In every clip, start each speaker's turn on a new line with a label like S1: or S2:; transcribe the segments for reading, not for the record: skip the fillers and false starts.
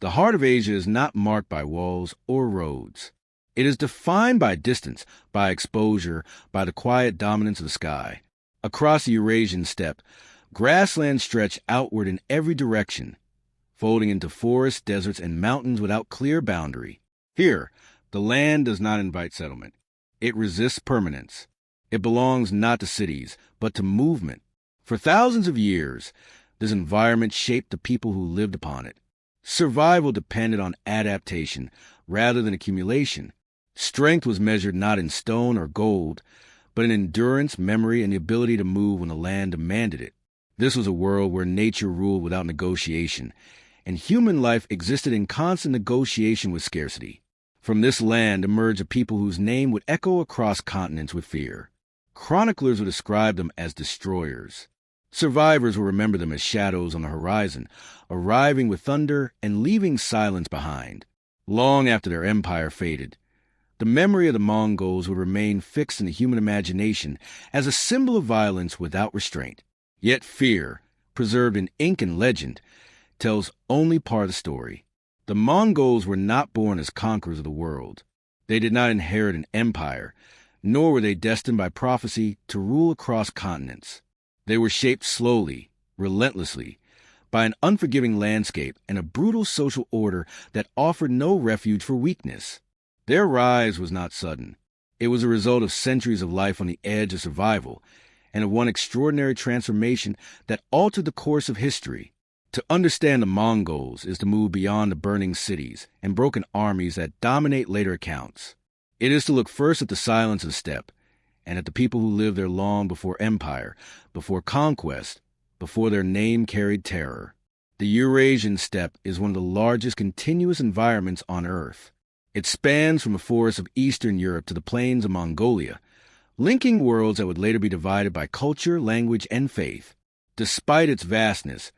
S1: The heart of Asia is not marked by walls or roads. It is defined by distance, by exposure, by the quiet dominance of the sky. Across the Eurasian steppe, grasslands stretch outward in every direction, folding into forests, deserts, and mountains without clear boundary. Here, the land does not invite settlement. It resists permanence. It belongs not to cities, but to movement. For thousands of years, this environment shaped the people who lived upon it. Survival depended on adaptation rather than accumulation. Strength was measured not in stone or gold, but in endurance, memory, and the ability to move when the land demanded it. This was a world where nature ruled without negotiation, and human life existed in constant negotiation with scarcity. From this land emerged a people whose name would echo across continents with fear. Chroniclers would describe them as destroyers. Survivors will remember them as shadows on the horizon, arriving with thunder and leaving silence behind. Long after their empire faded, the memory of the Mongols would remain fixed in the human imagination as a symbol of violence without restraint. Yet fear, preserved in ink and legend, tells only part of the story. The Mongols were not born as conquerors of the world. They did not inherit an empire, nor were they destined by prophecy to rule across continents. They were shaped slowly, relentlessly, by an unforgiving landscape and a brutal social order that offered no refuge for weakness. Their rise was not sudden. It was a result of centuries of life on the edge of survival, and of one extraordinary transformation that altered the course of history. To understand the Mongols is to move beyond the burning cities and broken armies that dominate later accounts. It is to look first at the silence of the steppe, and at the people who lived there long before empire, before conquest, before their name carried terror. The Eurasian steppe is one of the largest continuous environments on Earth. It spans from the forests of Eastern Europe to the plains of Mongolia, linking worlds that would later be divided by culture, language, and faith. Despite its vastness,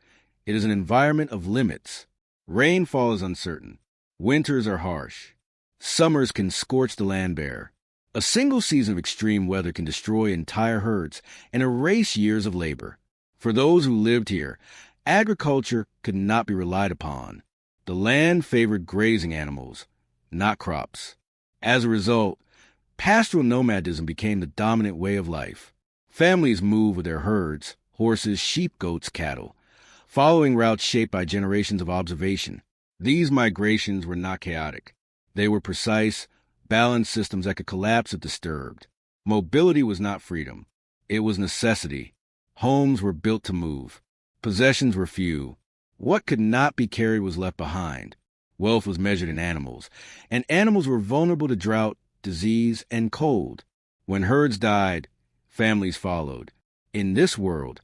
S1: it is an environment of limits. Rainfall is uncertain. Winters are harsh. Summers can scorch the land bare. A single season of extreme weather can destroy entire herds and erase years of labor. For those who lived here, agriculture could not be relied upon. The land favored grazing animals, not crops. As a result, pastoral nomadism became the dominant way of life. Families moved with their herds, horses, sheep, goats, cattle, following routes shaped by generations of observation. These migrations were not chaotic. They were precise, balanced systems that could collapse if disturbed. Mobility was not freedom. It was necessity. Homes were built to move. Possessions were few. What could not be carried was left behind. Wealth was measured in animals, and animals were vulnerable to drought, disease, and cold. When herds died, families followed. In this world,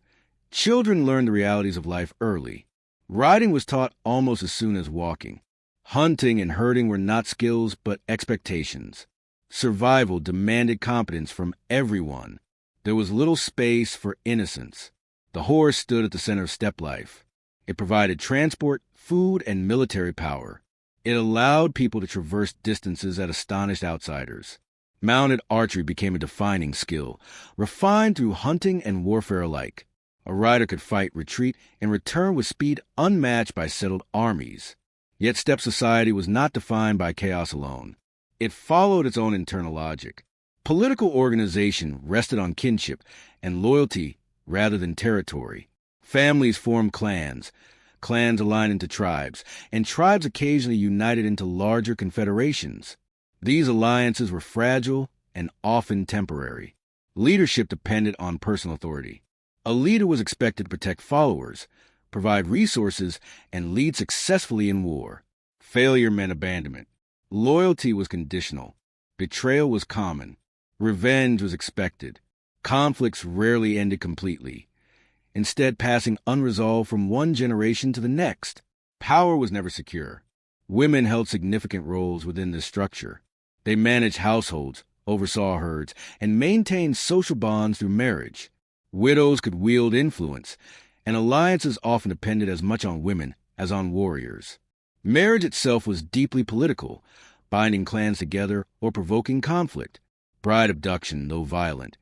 S1: children learned the realities of life early. Riding was taught almost as soon as walking. Hunting and herding were not skills, but expectations. Survival demanded competence from everyone. There was little space for innocence. The horse stood at the center of steppe life. It provided transport, food, and military power. It allowed people to traverse distances that astonished outsiders. Mounted archery became a defining skill, refined through hunting and warfare alike. A rider could fight, retreat, and return with speed unmatched by settled armies. Yet steppe society was not defined by chaos alone. It followed its own internal logic. Political organization rested on kinship and loyalty rather than territory. Families formed clans aligned into tribes, and tribes occasionally united into larger confederations. These alliances were fragile and often temporary. Leadership depended on personal authority. A leader was expected to protect followers, provide resources, and lead successfully in war. Failure meant abandonment. Loyalty was conditional. Betrayal was common. Revenge was expected. Conflicts rarely ended completely, instead passing unresolved from one generation to the next. Power was never secure. Women held significant roles within this structure. They managed households, oversaw herds, and maintained social bonds through marriage. Widows could wield influence, and alliances often depended as much on women as on warriors. Marriage itself was deeply political, binding clans together or provoking conflict. Bride abduction, though violent,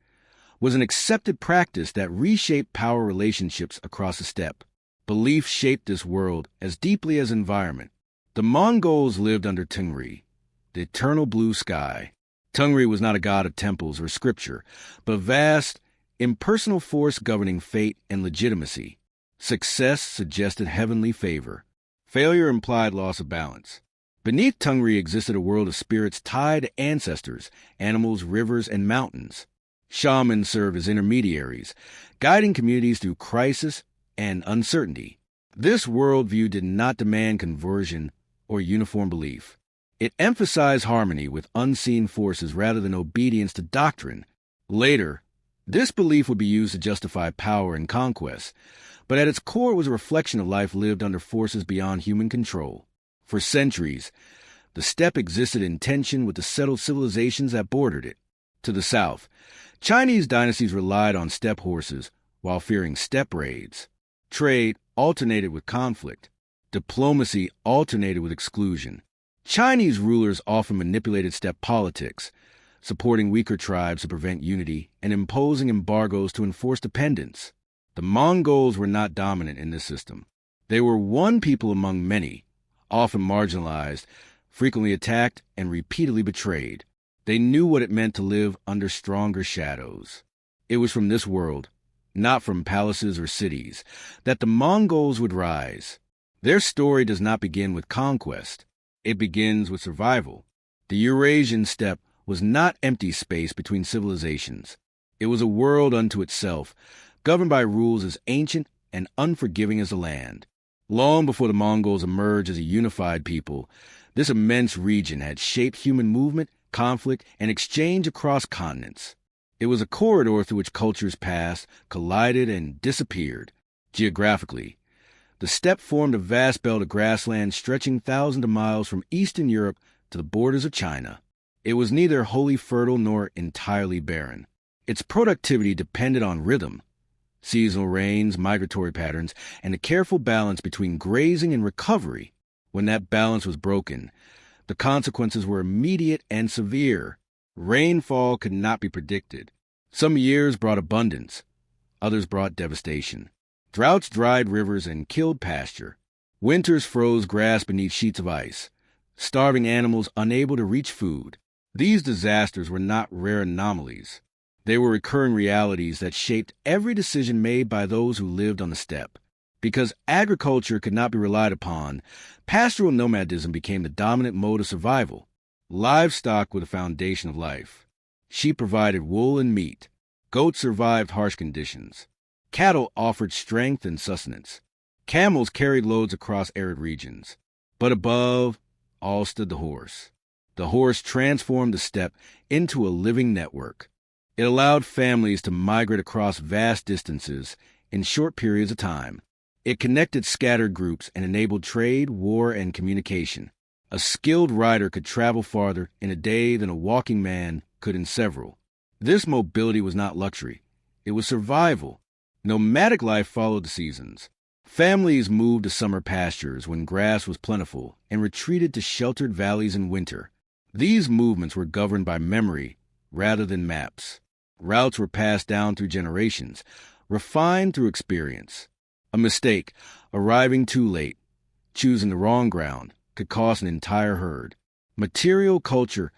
S1: was an accepted practice that reshaped power relationships across the steppe. Belief shaped this world as deeply as environment. The Mongols lived under Tungri, the eternal blue sky. Tungri was not a god of temples or scripture, but a vast, impersonal force governing fate and legitimacy. Success suggested heavenly favor. Failure implied loss of balance. Beneath Tungri existed a world of spirits tied to ancestors, animals, rivers, and mountains. Shamans served as intermediaries, guiding communities through crisis and uncertainty. This worldview did not demand conversion or uniform belief. It emphasized harmony with unseen forces rather than obedience to doctrine. Later, this belief would be used to justify power and conquest, but at its core it was a reflection of life lived under forces beyond human control. For centuries, the steppe existed in tension with the settled civilizations that bordered it. To the south, Chinese dynasties relied on steppe horses while fearing steppe raids. Trade alternated with conflict. Diplomacy alternated with exclusion. Chinese rulers often manipulated steppe politics, supporting weaker tribes to prevent unity and imposing embargoes to enforce dependence. The Mongols were not dominant in this system. They were one people among many, often marginalized, frequently attacked, and repeatedly betrayed. They knew what it meant to live under stronger shadows. It was from this world, not from palaces or cities, that the Mongols would rise. Their story does not begin with conquest. It begins with survival. The Eurasian steppe was not empty space between civilizations. It was a world unto itself, governed by rules as ancient and unforgiving as the land. Long before the Mongols emerged as a unified people, this immense region had shaped human movement, conflict, and exchange across continents. It was a corridor through which cultures passed, collided, and disappeared. Geographically, the steppe formed a vast belt of grassland stretching thousands of miles from eastern Europe to the borders of China. It was neither wholly fertile nor entirely barren. Its productivity depended on rhythm, seasonal rains, migratory patterns, and a careful balance between grazing and recovery. When that balance was broken, the consequences were immediate and severe. Rainfall could not be predicted. Some years brought abundance, others brought devastation. Droughts dried rivers and killed pasture. Winters froze grass beneath sheets of ice, starving animals unable to reach food. These disasters were not rare anomalies. They were recurring realities that shaped every decision made by those who lived on the steppe. Because agriculture could not be relied upon, pastoral nomadism became the dominant mode of survival. Livestock were the foundation of life. Sheep provided wool and meat. Goats survived harsh conditions. Cattle offered strength and sustenance. Camels carried loads across arid regions. But above all stood the horse. The horse transformed the steppe into a living network. It allowed families to migrate across vast distances in short periods of time. It connected scattered groups and enabled trade, war, and communication. A skilled rider could travel farther in a day than a walking man could in several. This mobility was not luxury. It was survival. Nomadic life followed the seasons. Families moved to summer pastures when grass was plentiful and retreated to sheltered valleys in winter. These movements were governed by memory rather than maps. Routes were passed down through generations, refined through experience. A mistake, arriving too late, choosing the wrong ground, could cost an entire herd. Material culture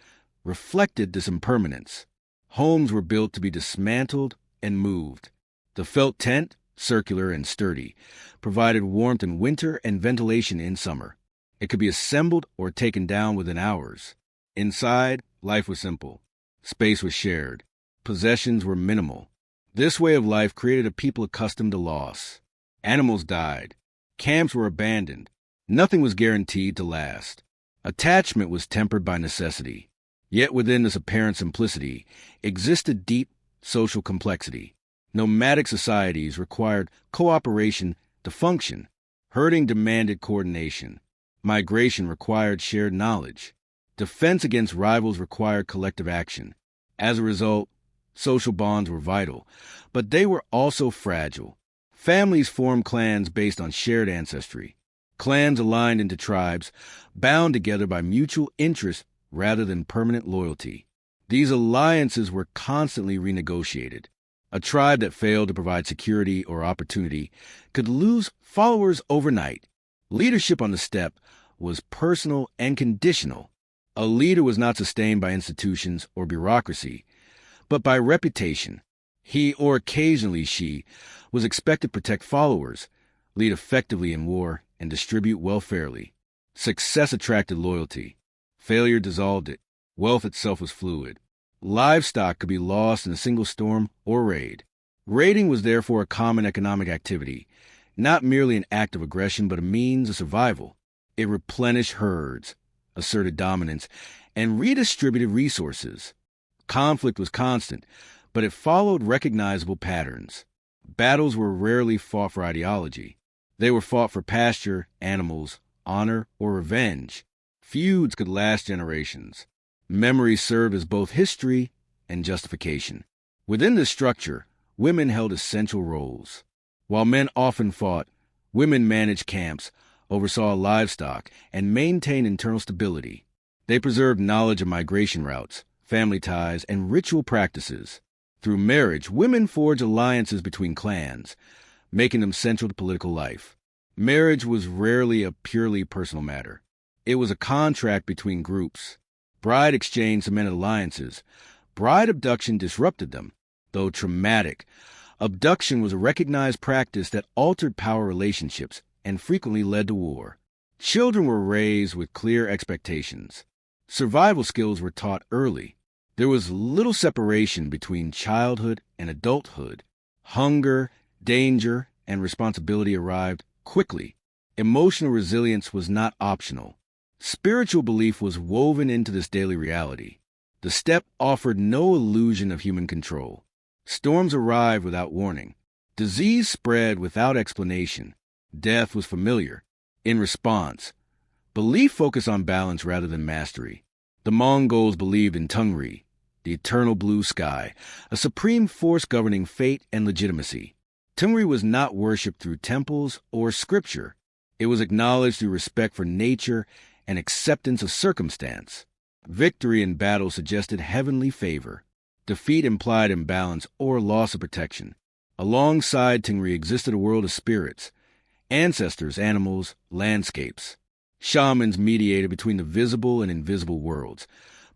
S1: reflected this impermanence. Homes were built to be dismantled and moved. The felt tent, circular and sturdy, provided warmth in winter and ventilation in summer. It could be assembled or taken down within hours. Inside, life was simple. Space was shared. Possessions were minimal. This way of life created a people accustomed to loss. Animals died. Camps were abandoned. Nothing was guaranteed to last. Attachment was tempered by necessity. Yet within this apparent simplicity existed deep social complexity. Nomadic societies required cooperation to function. Herding demanded coordination. Migration required shared knowledge. Defense against rivals required collective action. As a result, social bonds were vital, but they were also fragile. Families formed clans based on shared ancestry. Clans aligned into tribes, bound together by mutual interest rather than permanent loyalty. These alliances were constantly renegotiated. A tribe that failed to provide security or opportunity could lose followers overnight. Leadership on the steppe was personal and conditional. A leader was not sustained by institutions or bureaucracy, but by reputation. He, or occasionally she, was expected to protect followers, lead effectively in war, and distribute wealth fairly. Success attracted loyalty. Failure dissolved it. Wealth itself was fluid. Livestock could be lost in a single storm or raid. Raiding was therefore a common economic activity, not merely an act of aggression, but a means of survival. It replenished herds, asserted dominance, and redistributed resources. Conflict was constant, but it followed recognizable patterns. Battles were rarely fought for ideology. They were fought for pasture, animals, honor, or revenge. Feuds could last generations. Memory served as both history and justification. Within this structure, women held essential roles. While men often fought, women managed camps, oversaw livestock, and maintained internal stability. They preserved knowledge of migration routes, family ties, and ritual practices. Through marriage, women forged alliances between clans, making them central to political life. Marriage was rarely a purely personal matter. It was a contract between groups. Bride exchange cemented alliances. Bride abduction disrupted them. Though traumatic, abduction was a recognized practice that altered power relationships and frequently led to war. Children were raised with clear expectations. Survival skills were taught early. There was little separation between childhood and adulthood. Hunger, danger, and responsibility arrived quickly. Emotional resilience was not optional. Spiritual belief was woven into this daily reality. The steppe offered no illusion of human control. Storms arrived without warning. Disease spread without explanation. Death was familiar. In response, belief focused on balance rather than mastery. The Mongols believed in Tungri, the eternal blue sky, a supreme force governing fate and legitimacy. Tungri was not worshipped through temples or scripture. It was acknowledged through respect for nature and acceptance of circumstance. Victory in battle suggested heavenly favor. Defeat implied imbalance or loss of protection. Alongside Tungri existed a world of spirits, ancestors, animals, landscapes. Shamans mediated between the visible and invisible worlds,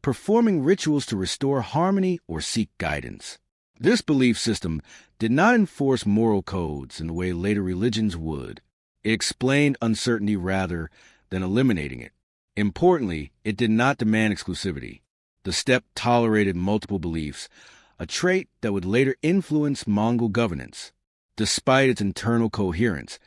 S1: performing rituals to restore harmony or seek guidance. This belief system did not enforce moral codes in the way later religions would. It explained uncertainty rather than eliminating it. Importantly, it did not demand exclusivity. The steppe tolerated multiple beliefs, a trait that would later influence Mongol governance. Despite its internal coherence,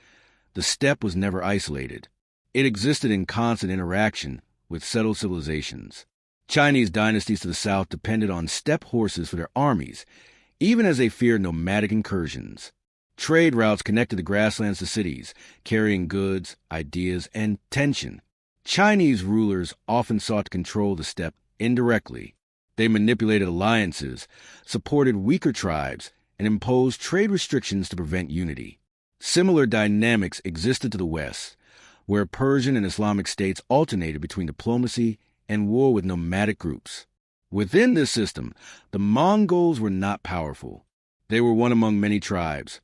S1: the steppe was never isolated. It existed in constant interaction with settled civilizations. Chinese dynasties to the south depended on steppe horses for their armies, even as they feared nomadic incursions. Trade routes connected the grasslands to cities, carrying goods, ideas, and tension. Chinese rulers often sought to control the steppe indirectly. They manipulated alliances, supported weaker tribes, and imposed trade restrictions to prevent unity. Similar dynamics existed to the west, where Persian and Islamic states alternated between diplomacy and war with nomadic groups. Within this system, the Mongols were not powerful. They were one among many tribes,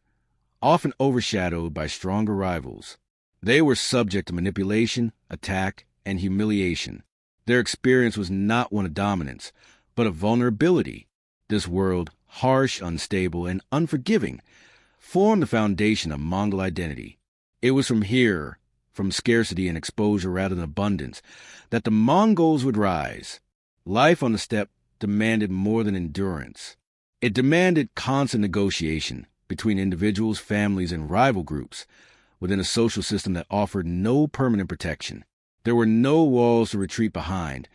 S1: often overshadowed by stronger rivals. They were subject to manipulation, attack, and humiliation. Their experience was not one of dominance, but of vulnerability. This world, harsh, unstable, and unforgiving, formed the foundation of Mongol identity. It was from here, from scarcity and exposure rather than abundance, that the Mongols would rise. Life on the steppe demanded more than endurance. It demanded constant negotiation between individuals, families, and rival groups within a social system that offered no permanent protection. There were no walls to retreat behind,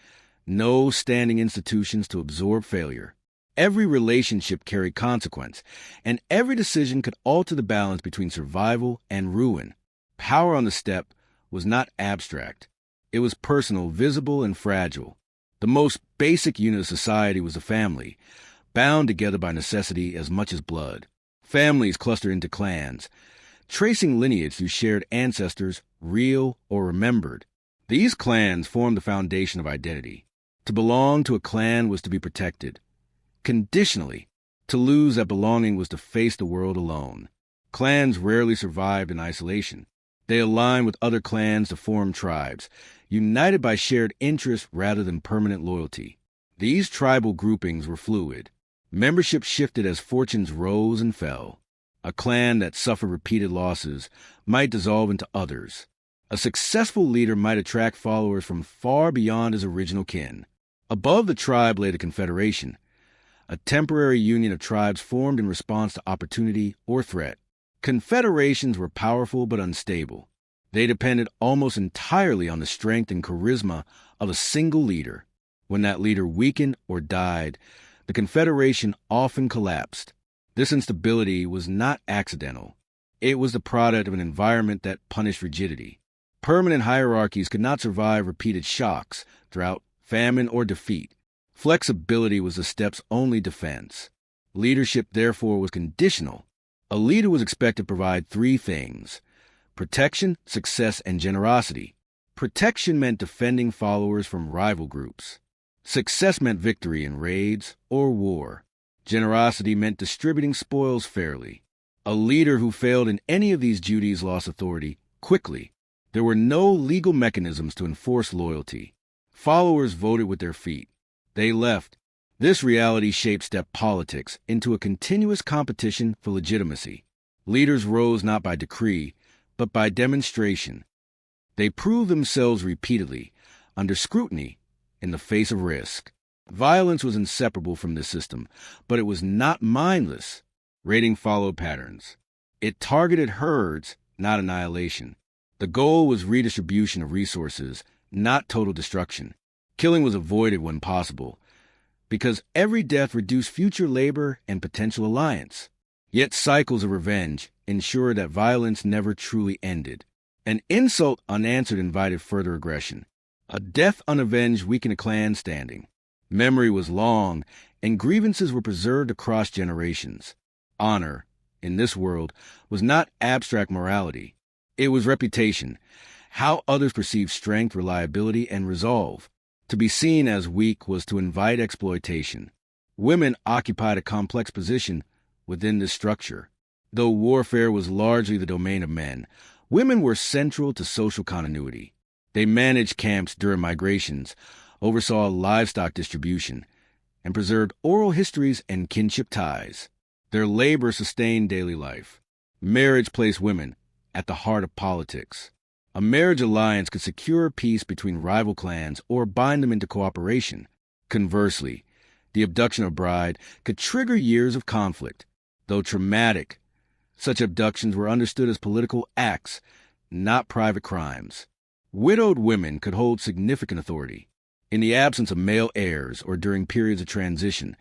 S1: no standing institutions to absorb failure. Every relationship carried consequence, and every decision could alter the balance between survival and ruin. Power on the steppe was not abstract. It was personal, visible, and fragile. The most basic unit of society was the family, bound together by necessity as much as blood. Families clustered into clans, tracing lineage through shared ancestors, real or remembered. These clans formed the foundation of identity. To belong to a clan was to be protected. Conditionally, to lose that belonging was to face the world alone. Clans rarely survived in isolation. They aligned with other clans to form tribes, united by shared interests rather than permanent loyalty. These tribal groupings were fluid. Membership shifted as fortunes rose and fell. A clan that suffered repeated losses might dissolve into others. A successful leader might attract followers from far beyond his original kin. Above the tribe lay the confederation, a temporary union of tribes formed in response to opportunity or threat. Confederations were powerful but unstable. They depended almost entirely on the strength and charisma of a single leader. When that leader weakened or died, the confederation often collapsed. This instability was not accidental. It was the product of an environment that punished rigidity. Permanent hierarchies could not survive repeated shocks, drought, famine, or defeat. Flexibility was the steppe's only defense. Leadership, therefore, was conditional. A leader was expected to provide three things: protection, success, and generosity. Protection meant defending followers from rival groups. Success meant victory in raids or war. Generosity meant distributing spoils fairly. A leader who failed in any of these duties lost authority quickly. There were no legal mechanisms to enforce loyalty. Followers voted with their feet. They left. This reality shaped steppe politics into a continuous competition for legitimacy. Leaders rose not by decree, but by demonstration. They proved themselves repeatedly, under scrutiny, in the face of risk. Violence was inseparable from this system, but it was not mindless. Raiding followed patterns. It targeted herds, not annihilation. The goal was redistribution of resources, not total destruction. Killing was avoided when possible, because every death reduced future labor and potential alliance. Yet cycles of revenge ensured that violence never truly ended. An insult unanswered invited further aggression. A death unavenged weakened a clan's standing. Memory was long, and grievances were preserved across generations. Honor, in this world, was not abstract morality. It was reputation, how others perceived strength, reliability, and resolve. To be seen as weak was to invite exploitation. Women occupied a complex position within this structure. Though warfare was largely the domain of men, women were central to social continuity. They managed camps during migrations, oversaw livestock distribution, and preserved oral histories and kinship ties. Their labor sustained daily life. Marriage placed women at the heart of politics. A marriage alliance could secure peace between rival clans or bind them into cooperation. Conversely, the abduction of a bride could trigger years of conflict. Though traumatic, such abductions were understood as political acts, not private crimes. Widowed women could hold significant authority. In the absence of male heirs or during periods of transition,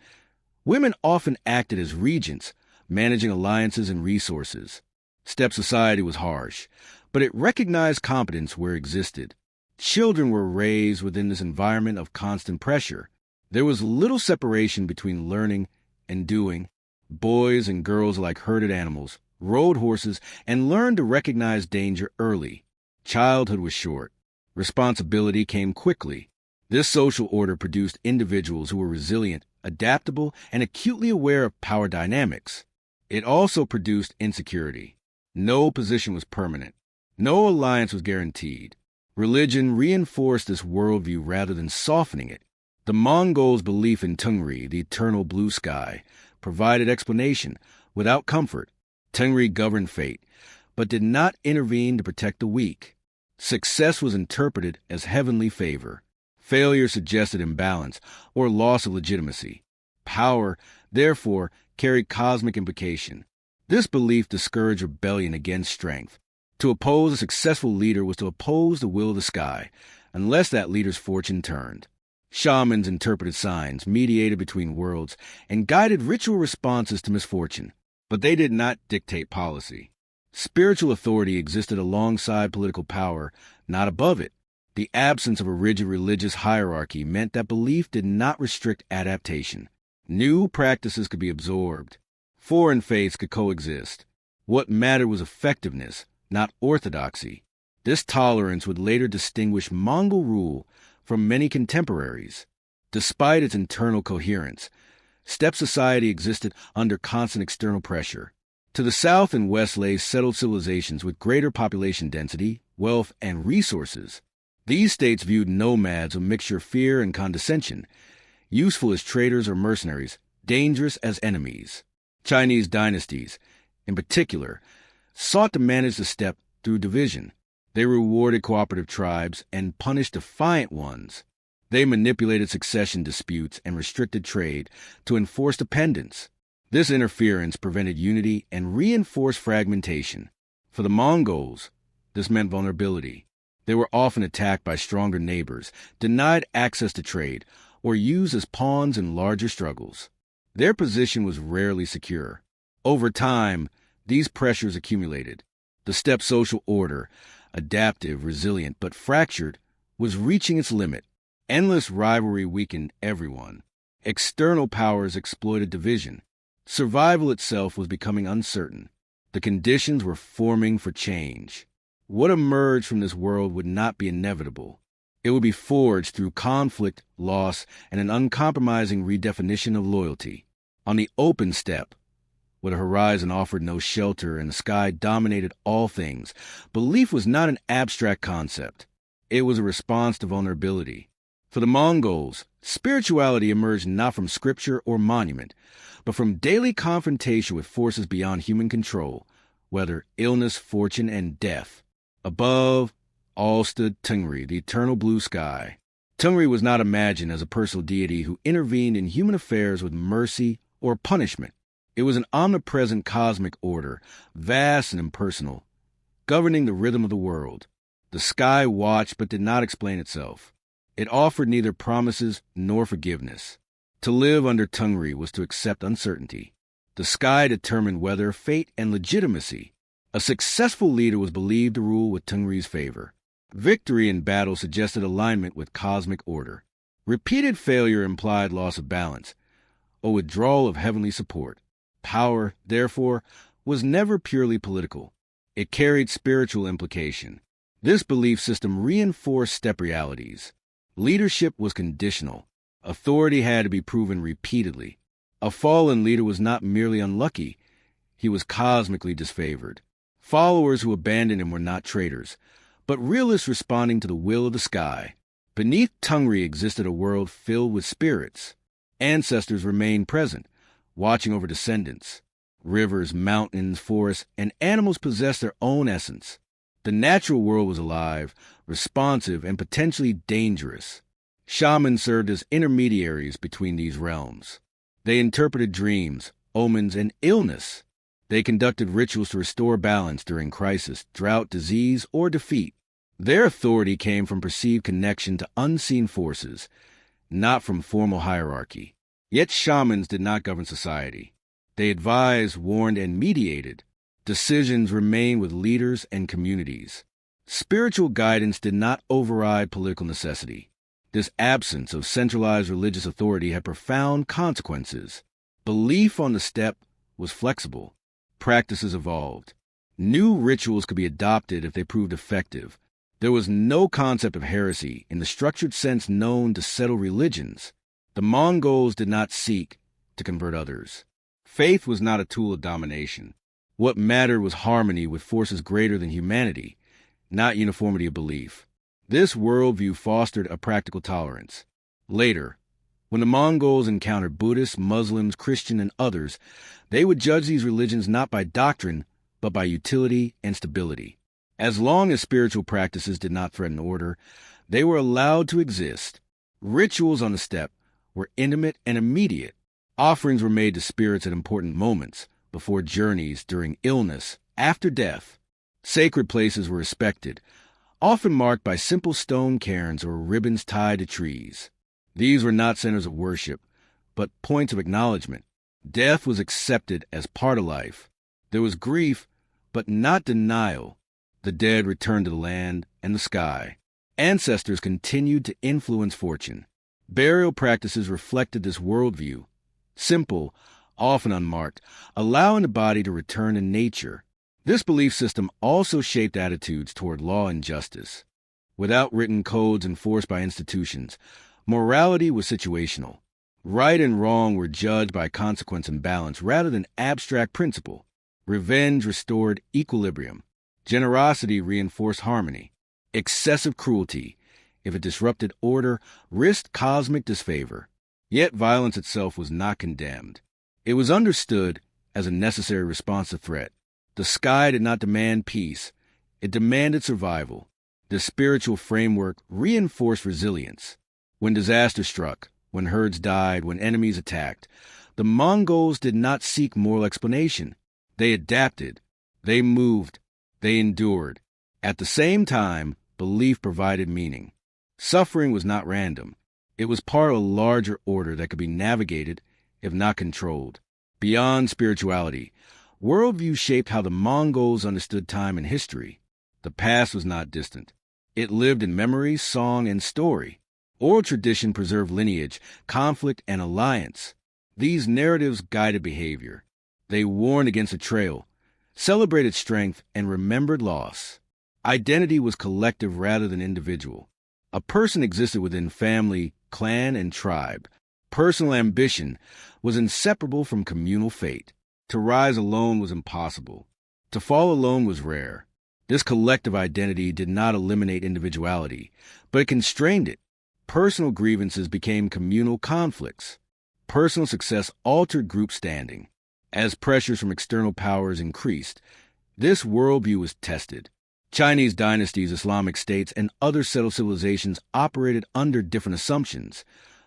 S1: women often acted as regents, managing alliances and resources. Steppe society was harsh, but it recognized competence where it existed. Children were raised within this environment of constant pressure. There was little separation between learning and doing. Boys and girls alike herded animals, rode horses, and learned to recognize danger early. Childhood was short. Responsibility came quickly. This social order produced individuals who were resilient, adaptable, and acutely aware of power dynamics. It also produced insecurity. No position was permanent. No alliance was guaranteed. Religion reinforced this worldview rather than softening it. The Mongols' belief in Tungri, the eternal blue sky, provided explanation without comfort. Tungri governed fate, but did not intervene to protect the weak. Success was interpreted as heavenly favor. Failure suggested imbalance or loss of legitimacy. Power, therefore, carried cosmic implication. This belief discouraged rebellion against strength. To oppose a successful leader was to oppose the will of the sky, unless that leader's fortune turned. Shamans interpreted signs, mediated between worlds, and guided ritual responses to misfortune, but they did not dictate policy. Spiritual authority existed alongside political power, not above it. The absence of a rigid religious hierarchy meant that belief did not restrict adaptation. New practices could be absorbed. Foreign faiths could coexist. What mattered was effectiveness, not orthodoxy. This tolerance would later distinguish Mongol rule from many contemporaries. Despite its internal coherence, steppe society existed under constant external pressure. To the south and west lay settled civilizations with greater population density, wealth, and resources. These states viewed nomads a mixture of fear and condescension, useful as traders or mercenaries, dangerous as enemies. Chinese dynasties, in particular, sought to manage the steppe through division. They rewarded cooperative tribes and punished defiant ones. They manipulated succession disputes and restricted trade to enforce dependence. This interference prevented unity and reinforced fragmentation. For the Mongols, this meant vulnerability. They were often attacked by stronger neighbors, denied access to trade, or used as pawns in larger struggles. Their position was rarely secure. Over time, these pressures accumulated. The steppe social order, adaptive, resilient, but fractured, was reaching its limit. Endless rivalry weakened everyone. External powers exploited division. Survival itself was becoming uncertain. The conditions were forming for change. What emerged from this world would not be inevitable. It would be forged through conflict, loss, and an uncompromising redefinition of loyalty. On the open steppe, where the horizon offered no shelter and the sky dominated all things, belief was not an abstract concept. It was a response to vulnerability. For the Mongols, spirituality emerged not from scripture or monument, but from daily confrontation with forces beyond human control, whether illness, fortune, and death. Above all stood Tungri, the eternal blue sky. Tungri was not imagined as a personal deity who intervened in human affairs with mercy or punishment. It was an omnipresent cosmic order, vast and impersonal, governing the rhythm of the world. The sky watched but did not explain itself. It offered neither promises nor forgiveness. To live under Tungri was to accept uncertainty. The sky determined weather, fate, and legitimacy. A successful leader was believed to rule with Tungri's favor. Victory in battle suggested alignment with cosmic order. Repeated failure implied loss of balance, a withdrawal of heavenly support. Power, therefore, was never purely political. It carried spiritual implication. This belief system reinforced steppe realities. Leadership was conditional. Authority had to be proven repeatedly. A fallen leader was not merely unlucky, he was cosmically disfavored. Followers who abandoned him were not traitors, but realists responding to the will of the sky. Beneath Tungri existed a world filled with spirits. Ancestors remained present, watching over descendants. Rivers, mountains, forests, and animals possessed their own essence. The natural world was alive, responsive, and potentially dangerous. Shamans served as intermediaries between these realms. They interpreted dreams, omens, and illness. They conducted rituals to restore balance during crisis, drought, disease, or defeat. Their authority came from perceived connection to unseen forces, not from formal hierarchy. Yet shamans did not govern society. They advised, warned, and mediated. Decisions remained with leaders and communities. Spiritual guidance did not override political necessity. This absence of centralized religious authority had profound consequences. Belief on the steppe was flexible. Practices evolved. New rituals could be adopted if they proved effective. There was no concept of heresy in the structured sense known to settled religions. The Mongols did not seek to convert others. Faith was not a tool of domination. What mattered was harmony with forces greater than humanity, not uniformity of belief. This worldview fostered a practical tolerance. Later, when the Mongols encountered Buddhists, Muslims, Christians, and others, they would judge these religions not by doctrine, but by utility and stability. As long as spiritual practices did not threaten order, they were allowed to exist. Rituals on the steppe were intimate and immediate. Offerings were made to spirits at important moments, before journeys, during illness, after death. Sacred places were respected, often marked by simple stone cairns or ribbons tied to trees. These were not centers of worship, but points of acknowledgement. Death was accepted as part of life. There was grief, but not denial. The dead returned to the land and the sky. Ancestors continued to influence fortune. Burial practices reflected this worldview. Simple, often unmarked, allowing the body to return to nature. This belief system also shaped attitudes toward law and justice. Without written codes enforced by institutions, morality was situational. Right and wrong were judged by consequence and balance rather than abstract principle. Revenge restored equilibrium. Generosity reinforced harmony. Excessive cruelty, if it disrupted order, risked cosmic disfavor. Yet violence itself was not condemned. It was understood as a necessary response to threat. The sky did not demand peace. It demanded survival. The spiritual framework reinforced resilience. When disaster struck, when herds died, when enemies attacked, the Mongols did not seek moral explanation. They adapted. They moved. They endured. At the same time, belief provided meaning. Suffering was not random. It was part of a larger order that could be navigated, if not controlled. Beyond spirituality, worldview shaped how the Mongols understood time and history. The past was not distant. It lived in memory, song, and story. Oral tradition preserved lineage, conflict, and alliance. These narratives guided behavior. They warned against betrayal, celebrated strength, and remembered loss. Identity was collective rather than individual. A person existed within family, clan, and tribe. Personal ambition was inseparable from communal fate. To rise alone was impossible. To fall alone was rare. This collective identity did not eliminate individuality, but it constrained it. Personal grievances became communal conflicts. Personal success altered group standing. As pressures from external powers increased, this worldview was tested. Chinese dynasties, Islamic states, and other settled civilizations operated under different assumptions: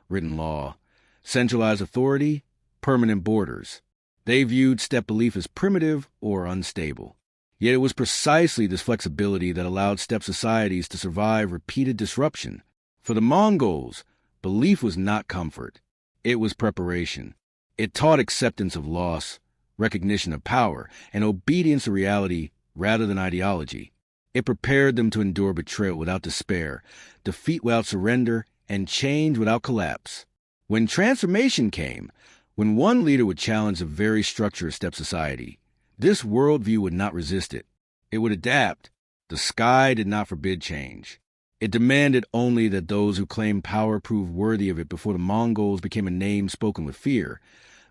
S1: written law, centralized authority, permanent borders. They viewed steppe belief as primitive or unstable. Yet it was precisely this flexibility that allowed steppe societies to survive repeated disruption. For the Mongols, belief was not comfort. It was preparation. It taught acceptance of loss, recognition of power, and obedience to reality rather than ideology. It prepared them to endure betrayal without despair, defeat without surrender, and change without collapse. When transformation came, when one leader would challenge the very structure of steppe society, this worldview would not resist it. It would adapt. The sky did not forbid change. It demanded only that those who claimed power prove worthy of it before the Mongols became a name spoken with fear.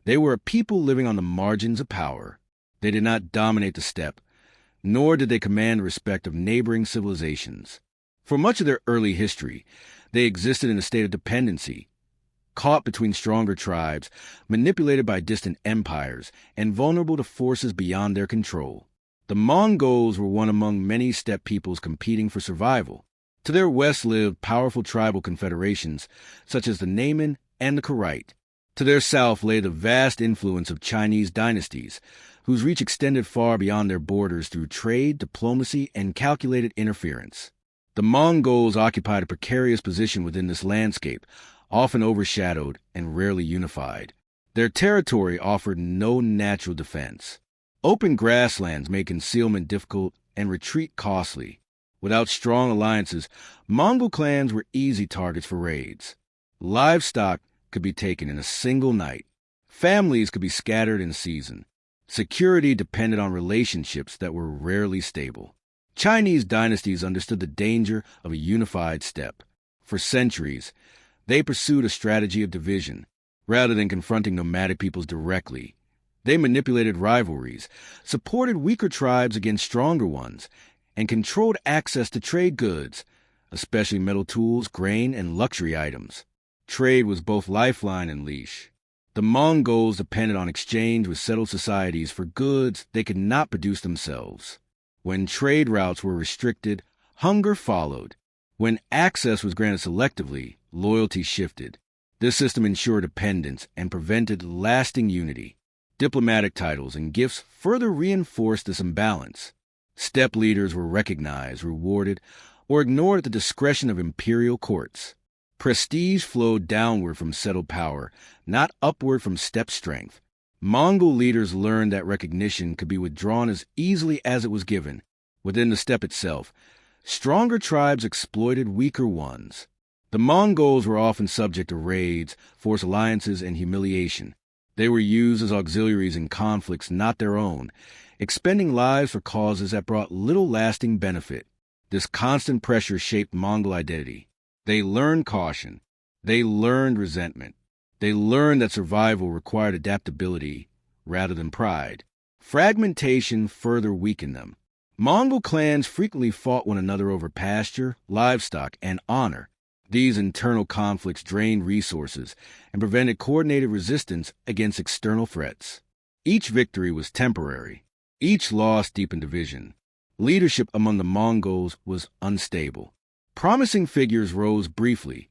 S1: They were a people living on the margins of power. They did not dominate the steppe, nor did they command the respect of neighboring civilizations. For much of their early history, they existed in a state of dependency, caught between stronger tribes, manipulated by distant empires, and vulnerable to forces beyond their control. The Mongols were one among many steppe peoples competing for survival. To their west lived powerful tribal confederations, such as the Naiman and the Karaite. To their south lay the vast influence of Chinese dynasties, whose reach extended far beyond their borders through trade, diplomacy, and calculated interference. The Mongols occupied a precarious position within this landscape, often overshadowed and rarely unified. Their territory offered no natural defense. Open grasslands made concealment difficult and retreat costly. Without strong alliances, Mongol clans were easy targets for raids. Livestock could be taken in a single night. Families could be scattered in season. Security depended on relationships that were rarely stable. Chinese dynasties understood the danger of a unified steppe. For centuries, they pursued a strategy of division. Rather than confronting nomadic peoples directly, they manipulated rivalries, supported weaker tribes against stronger ones, and controlled access to trade goods, especially metal tools, grain, and luxury items. Trade was both lifeline and leash. The Mongols depended on exchange with settled societies for goods they could not produce themselves. When trade routes were restricted, hunger followed. When access was granted selectively, loyalty shifted. This system ensured dependence and prevented lasting unity. Diplomatic titles and gifts further reinforced this imbalance. Steppe leaders were recognized, rewarded, or ignored at the discretion of imperial courts. Prestige flowed downward from settled power, not upward from steppe strength. Mongol leaders learned that recognition could be withdrawn as easily as it was given. Within the steppe itself, stronger tribes exploited weaker ones. The Mongols were often subject to raids, forced alliances, and humiliation. They were used as auxiliaries in conflicts not their own, expending lives for causes that brought little lasting benefit. This constant pressure shaped Mongol identity. They learned caution. They learned resentment. They learned that survival required adaptability rather than pride. Fragmentation further weakened them. Mongol clans frequently fought one another over pasture, livestock, and honor. These internal conflicts drained resources and prevented coordinated resistance against external threats. Each victory was temporary. Each loss deepened division. Leadership among the Mongols was unstable. Promising figures rose briefly,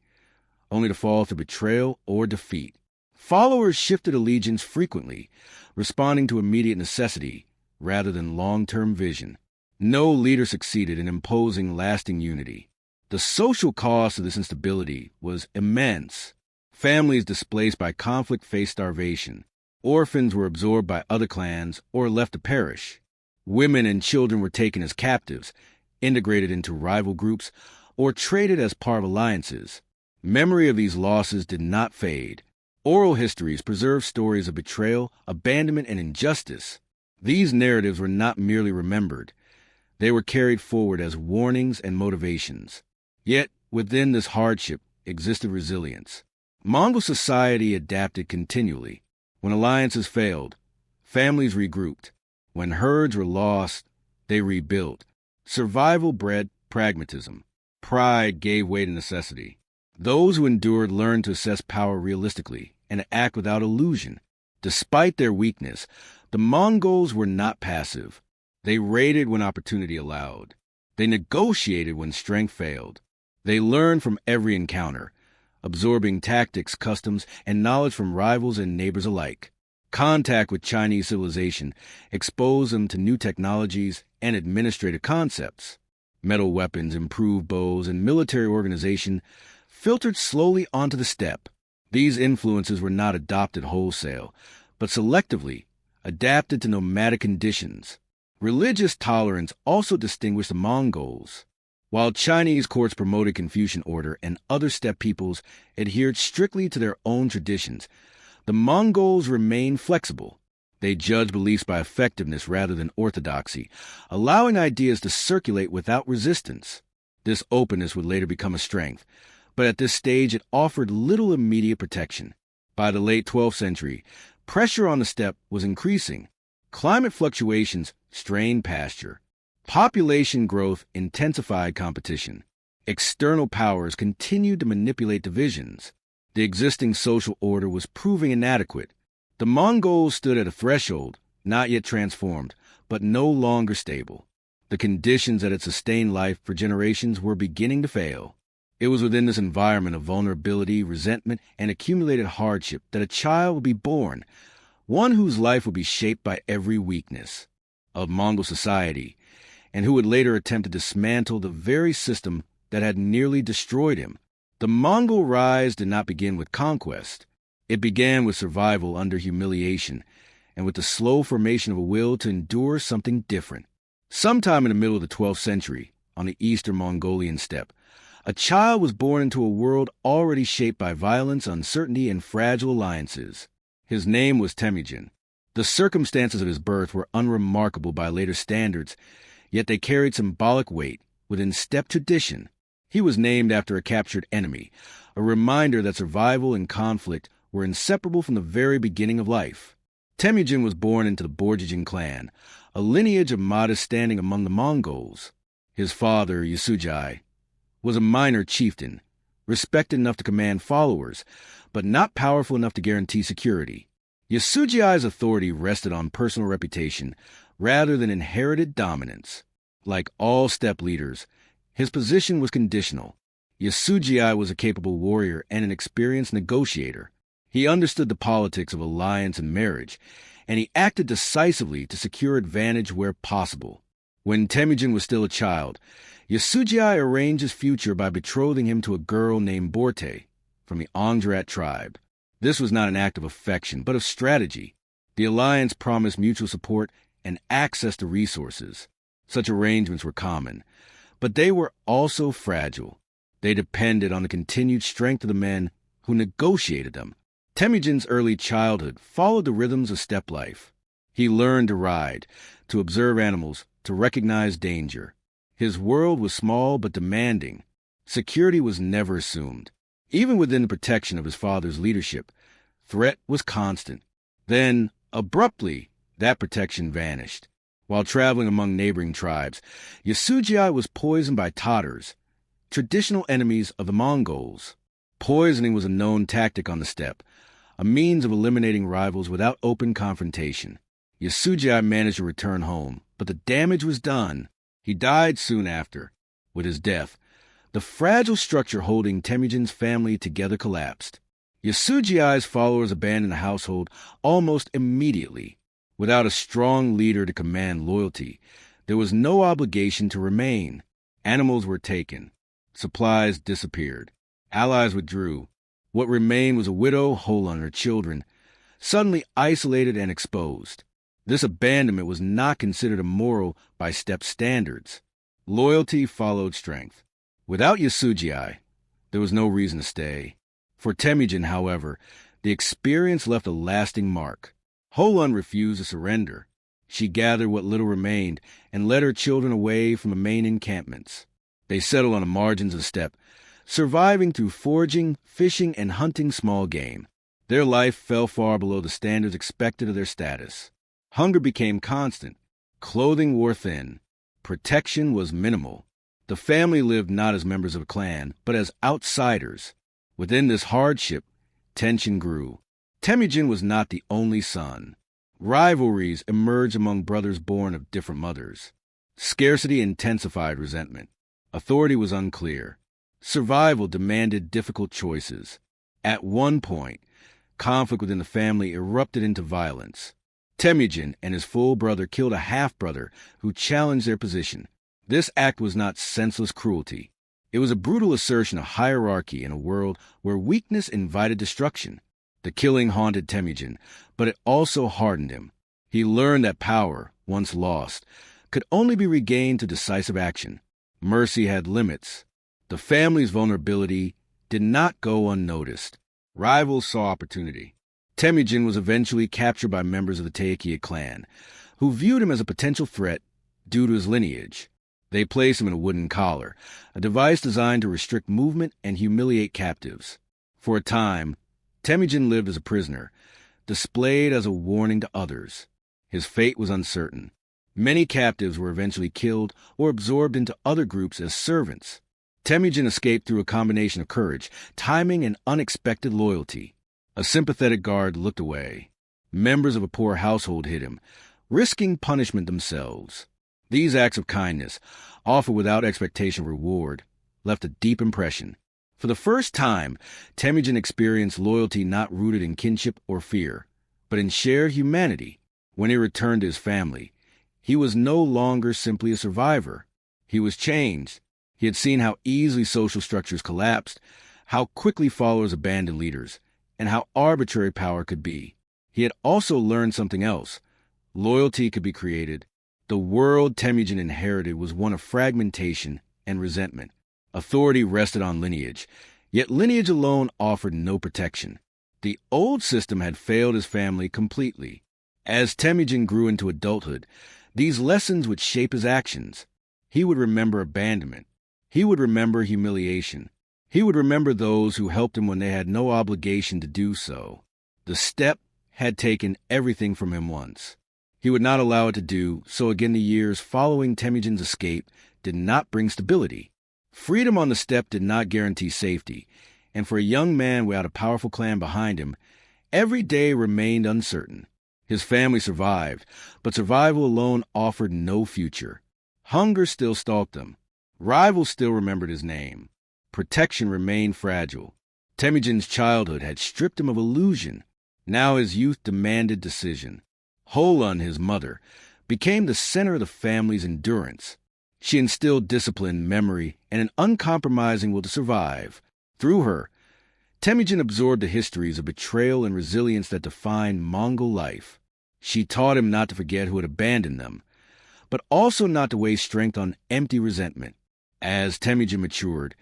S1: only to fall to betrayal or defeat. Followers shifted allegiance frequently, responding to immediate necessity rather than long-term vision. No leader succeeded in imposing lasting unity. The social cost of this instability was immense. Families displaced by conflict faced starvation. Orphans were absorbed by other clans or left to perish. Women and children were taken as captives, integrated into rival groups, or traded as part of alliances. Memory of these losses did not fade. Oral histories preserved stories of betrayal, abandonment, and injustice. These narratives were not merely remembered. They were carried forward as warnings and motivations. Yet, within this hardship existed resilience. Mongol society adapted continually. When alliances failed, families regrouped. When herds were lost, they rebuilt. Survival bred pragmatism. Pride gave way to necessity. Those who endured learned to assess power realistically and act without illusion. Despite their weakness, the Mongols were not passive. They raided when opportunity allowed. They negotiated when strength failed. They learned from every encounter, absorbing tactics, customs, and knowledge from rivals and neighbors alike. Contact with Chinese civilization exposed them to new technologies and administrative concepts. Metal weapons, improved bows, and military organization filtered slowly onto the steppe. These influences were not adopted wholesale, but selectively adapted to nomadic conditions. Religious tolerance also distinguished the Mongols. While Chinese courts promoted Confucian order and other steppe peoples adhered strictly to their own traditions, the Mongols remained flexible. They judged beliefs by effectiveness rather than orthodoxy, allowing ideas to circulate without resistance. This openness would later become a strength, but at this stage it offered little immediate protection. By the late 12th century, pressure on the steppe was increasing. Climate fluctuations strained pasture. Population growth intensified competition. External powers continued to manipulate divisions. The existing social order was proving inadequate. The Mongols stood at a threshold, not yet transformed, but no longer stable. The conditions that had sustained life for generations were beginning to fail. It was within this environment of vulnerability, resentment, and accumulated hardship that a child would be born, one whose life would be shaped by every weakness of Mongol society, and who would later attempt to dismantle the very system that had nearly destroyed him. The Mongol rise did not begin with conquest. It began with survival under humiliation, and with the slow formation of a will to endure something different. Sometime in the middle of the 12th century, on the eastern Mongolian steppe, a child was born into a world already shaped by violence, uncertainty, and fragile alliances. His name was Temujin. The circumstances of his birth were unremarkable by later standards, yet they carried symbolic weight within steppe tradition. He was named after a captured enemy, a reminder that survival and conflict were inseparable from the very beginning of life. Temujin was born into the Borjigin clan, a lineage of modest standing among the Mongols. His father, Yasujai, was a minor chieftain, respected enough to command followers, but not powerful enough to guarantee security. Yasujai's authority rested on personal reputation rather than inherited dominance. Like all steppe leaders, his position was conditional. Yasujai was a capable warrior and an experienced negotiator. He understood the politics of alliance and marriage, and he acted decisively to secure advantage where possible. When Temujin was still a child, Yasujai arranged his future by betrothing him to a girl named Borte from the Ongrat tribe. This was not an act of affection, but of strategy. The alliance promised mutual support and access to resources. Such arrangements were common, but they were also fragile. They depended on the continued strength of the men who negotiated them. Temujin's early childhood followed the rhythms of steppe life. He learned to ride, to observe animals, to recognize danger. His world was small but demanding. Security was never assumed. Even within the protection of his father's leadership, threat was constant. Then, abruptly, That protection vanished. While traveling among neighboring tribes, Yasujii was poisoned by Tatars, traditional enemies of the Mongols. Poisoning was a known tactic on the steppe, a means of eliminating rivals without open confrontation. Yasujii managed to return home, but the damage was done. He died soon after. With his death, the fragile structure holding Temujin's family together collapsed. Yasujii's followers abandoned the household almost immediately. Without a strong leader to command loyalty, there was no obligation to remain. Animals were taken. Supplies disappeared. Allies withdrew. What remained was a widow, whole on her children, suddenly isolated and exposed. This abandonment was not considered immoral by steppe standards. Loyalty followed strength. Without Yasujii, there was no reason to stay. For Temujin, however, the experience left a lasting mark. Holon refused to surrender. She gathered what little remained and led her children away from the main encampments. They settled on the margins of the steppe, surviving through foraging, fishing, and hunting small game. Their life fell far below the standards expected of their status. Hunger became constant. Clothing wore thin. Protection was minimal. The family lived not as members of a clan, but as outsiders. Within this hardship, tension grew. Temujin was not the only son. Rivalries emerged among brothers born of different mothers. Scarcity intensified resentment. Authority was unclear. Survival demanded difficult choices. At one point, conflict within the family erupted into violence. Temujin and his full brother killed a half-brother who challenged their position. This act was not senseless cruelty. It was a brutal assertion of hierarchy in a world where weakness invited destruction. The killing haunted Temujin, but it also hardened him. He learned that power, once lost, could only be regained through decisive action. Mercy had limits. The family's vulnerability did not go unnoticed. Rivals saw opportunity. Temujin was eventually captured by members of the Teikea clan, who viewed him as a potential threat due to his lineage. They placed him in a wooden collar, a device designed to restrict movement and humiliate captives. For a time, Temujin lived as a prisoner, displayed as a warning to others. His fate was uncertain. Many captives were eventually killed or absorbed into other groups as servants. Temujin escaped through a combination of courage, timing, and unexpected loyalty. A sympathetic guard looked away. Members of a poor household hid him, risking punishment themselves. These acts of kindness, offered without expectation of reward, left a deep impression. For the first time, Temujin experienced loyalty not rooted in kinship or fear, but in shared humanity. When he returned to his family, he was no longer simply a survivor. He was changed. He had seen how easily social structures collapsed, how quickly followers abandoned leaders, and how arbitrary power could be. He had also learned something else. Loyalty could be created. The world Temujin inherited was one of fragmentation and resentment. Authority rested on lineage, yet lineage alone offered no protection. The old system had failed his family completely. As Temujin grew into adulthood, these lessons would shape his actions. He would remember abandonment. He would remember humiliation. He would remember those who helped him when they had no obligation to do so. The steppe had taken everything from him once. He would not allow it to do so again. The years following Temujin's escape did not bring stability. Freedom on the steppe did not guarantee safety, and for a young man without a powerful clan behind him, every day remained uncertain. His family survived, but survival alone offered no future. Hunger still stalked him. Rivals still remembered his name. Protection remained fragile. Temujin's childhood had stripped him of illusion. Now his youth demanded decision. Holon, his mother, became the center of the family's endurance. She instilled discipline, memory, and an uncompromising will to survive. Through her, Temujin absorbed the histories of betrayal and resilience that defined Mongol life. She taught him not to forget who had abandoned them, but also not to waste strength on empty resentment. As Temujin matured,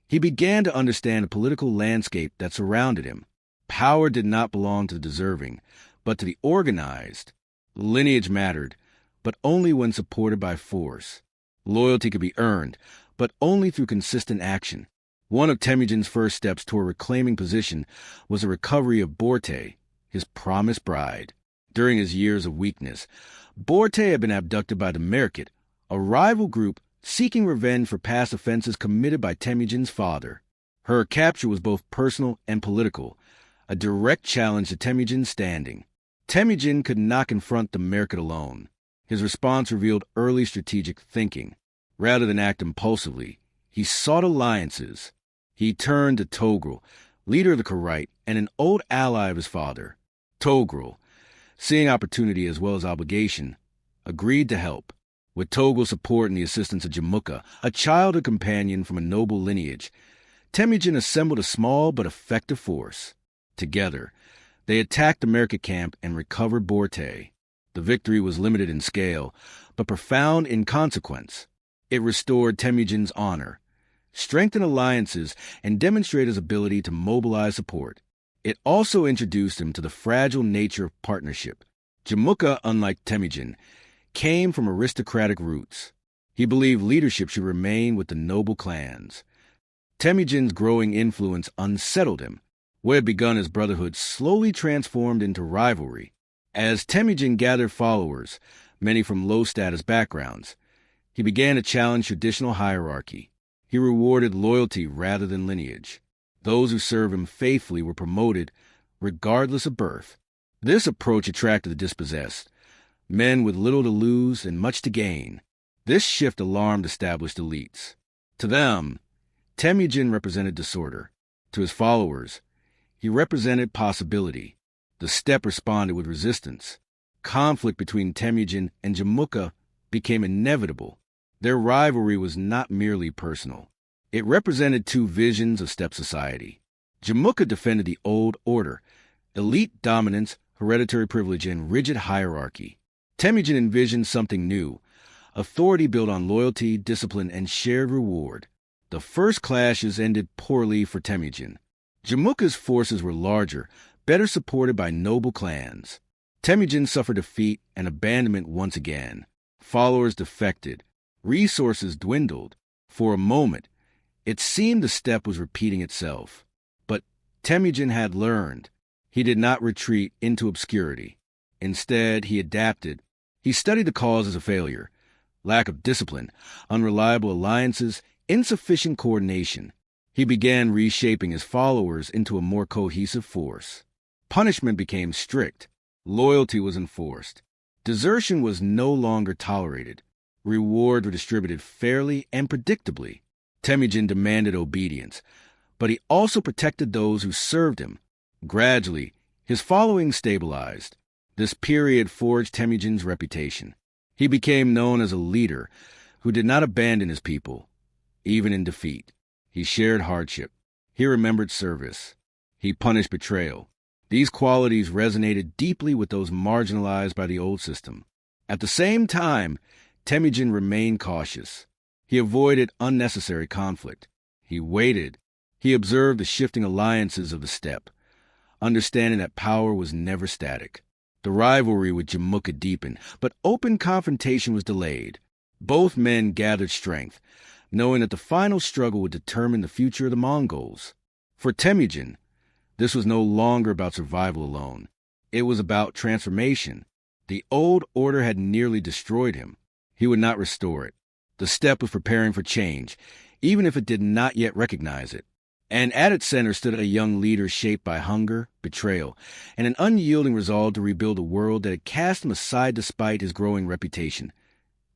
S1: he began to understand the political landscape that surrounded him. Power did not belong to the deserving, but to the organized. Lineage mattered, but only when supported by force. Loyalty could be earned, but only through consistent action. One of Temujin's first steps toward reclaiming position was the recovery of Borte, his promised bride. During his years of weakness, Borte had been abducted by the Merkit, a rival group seeking revenge for past offenses committed by Temujin's father. Her capture was both personal and political, a direct challenge to Temujin's standing. Temujin could not confront the Merkit alone. His response revealed early strategic thinking. Rather than act impulsively, he sought alliances. He turned to Togrul, leader of the Kharit and an old ally of his father. Togrul, seeing opportunity as well as obligation, agreed to help. With Togrul's support and the assistance of Jamukha, a childhood companion from a noble lineage, Temujin assembled a small but effective force. Together, they attacked the Merkit camp and recovered Borte. The victory was limited in scale, but profound in consequence. It restored Temujin's honor, strengthened alliances, and demonstrated his ability to mobilize support. It also introduced him to the fragile nature of partnership. Jamukha, unlike Temujin, came from aristocratic roots. He believed leadership should remain with the noble clans. Temujin's growing influence unsettled him. What had begun as brotherhood slowly transformed into rivalry. As Temujin gathered followers, many from low-status backgrounds, he began to challenge traditional hierarchy. He rewarded loyalty rather than lineage. Those who served him faithfully were promoted, regardless of birth. This approach attracted the dispossessed, men with little to lose and much to gain. This shift alarmed established elites. To them, Temujin represented disorder. To his followers, he represented possibility. The steppe responded with resistance. Conflict between Temujin and Jamukha became inevitable. Their rivalry was not merely personal. It represented two visions of steppe society. Jamukha defended the old order, elite dominance, hereditary privilege, and rigid hierarchy. Temujin envisioned something new, authority built on loyalty, discipline, and shared reward. The first clashes ended poorly for Temujin. Jamukha's forces were larger, better supported by noble clans. Temujin suffered defeat and abandonment once again. Followers defected. Resources dwindled. For a moment, it seemed the steppe was repeating itself. But Temujin had learned. He did not retreat into obscurity. Instead, he adapted. He studied the causes of failure: lack of discipline, unreliable alliances, insufficient coordination. He began reshaping his followers into a more cohesive force. Punishment became strict. Loyalty was enforced. Desertion was no longer tolerated. Rewards were distributed fairly and predictably. Temujin demanded obedience, but he also protected those who served him. Gradually, his following stabilized. This period forged Temujin's reputation. He became known as a leader who did not abandon his people, even in defeat. He shared hardship. He remembered service. He punished betrayal. These qualities resonated deeply with those marginalized by the old system. At the same time, Temujin remained cautious. He avoided unnecessary conflict. He waited. He observed the shifting alliances of the steppe, understanding that power was never static. The rivalry with Jamukha deepened, but open confrontation was delayed. Both men gathered strength, knowing that the final struggle would determine the future of the Mongols. For Temujin, this was no longer about survival alone. It was about transformation. The old order had nearly destroyed him. He would not restore it. The steppe was preparing for change, even if it did not yet recognize it. And at its center stood a young leader shaped by hunger, betrayal, and an unyielding resolve to rebuild a world that had cast him aside despite his growing reputation.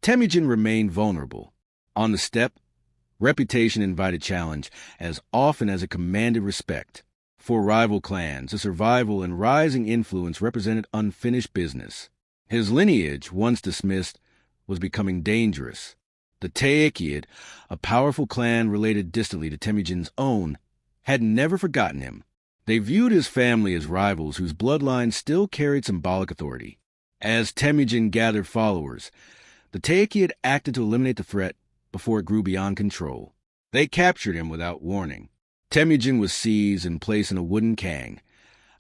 S1: Temujin remained vulnerable. On the steppe, reputation invited challenge as often as it commanded respect. For rival clans, the survival and rising influence represented unfinished business. His lineage, once dismissed, was becoming dangerous. The Teikid, a powerful clan related distantly to Temujin's own, had never forgotten him. They viewed his family as rivals whose bloodline still carried symbolic authority. As Temujin gathered followers, the Teikid acted to eliminate the threat before it grew beyond control. They captured him without warning. Temujin was seized and placed in a wooden kang,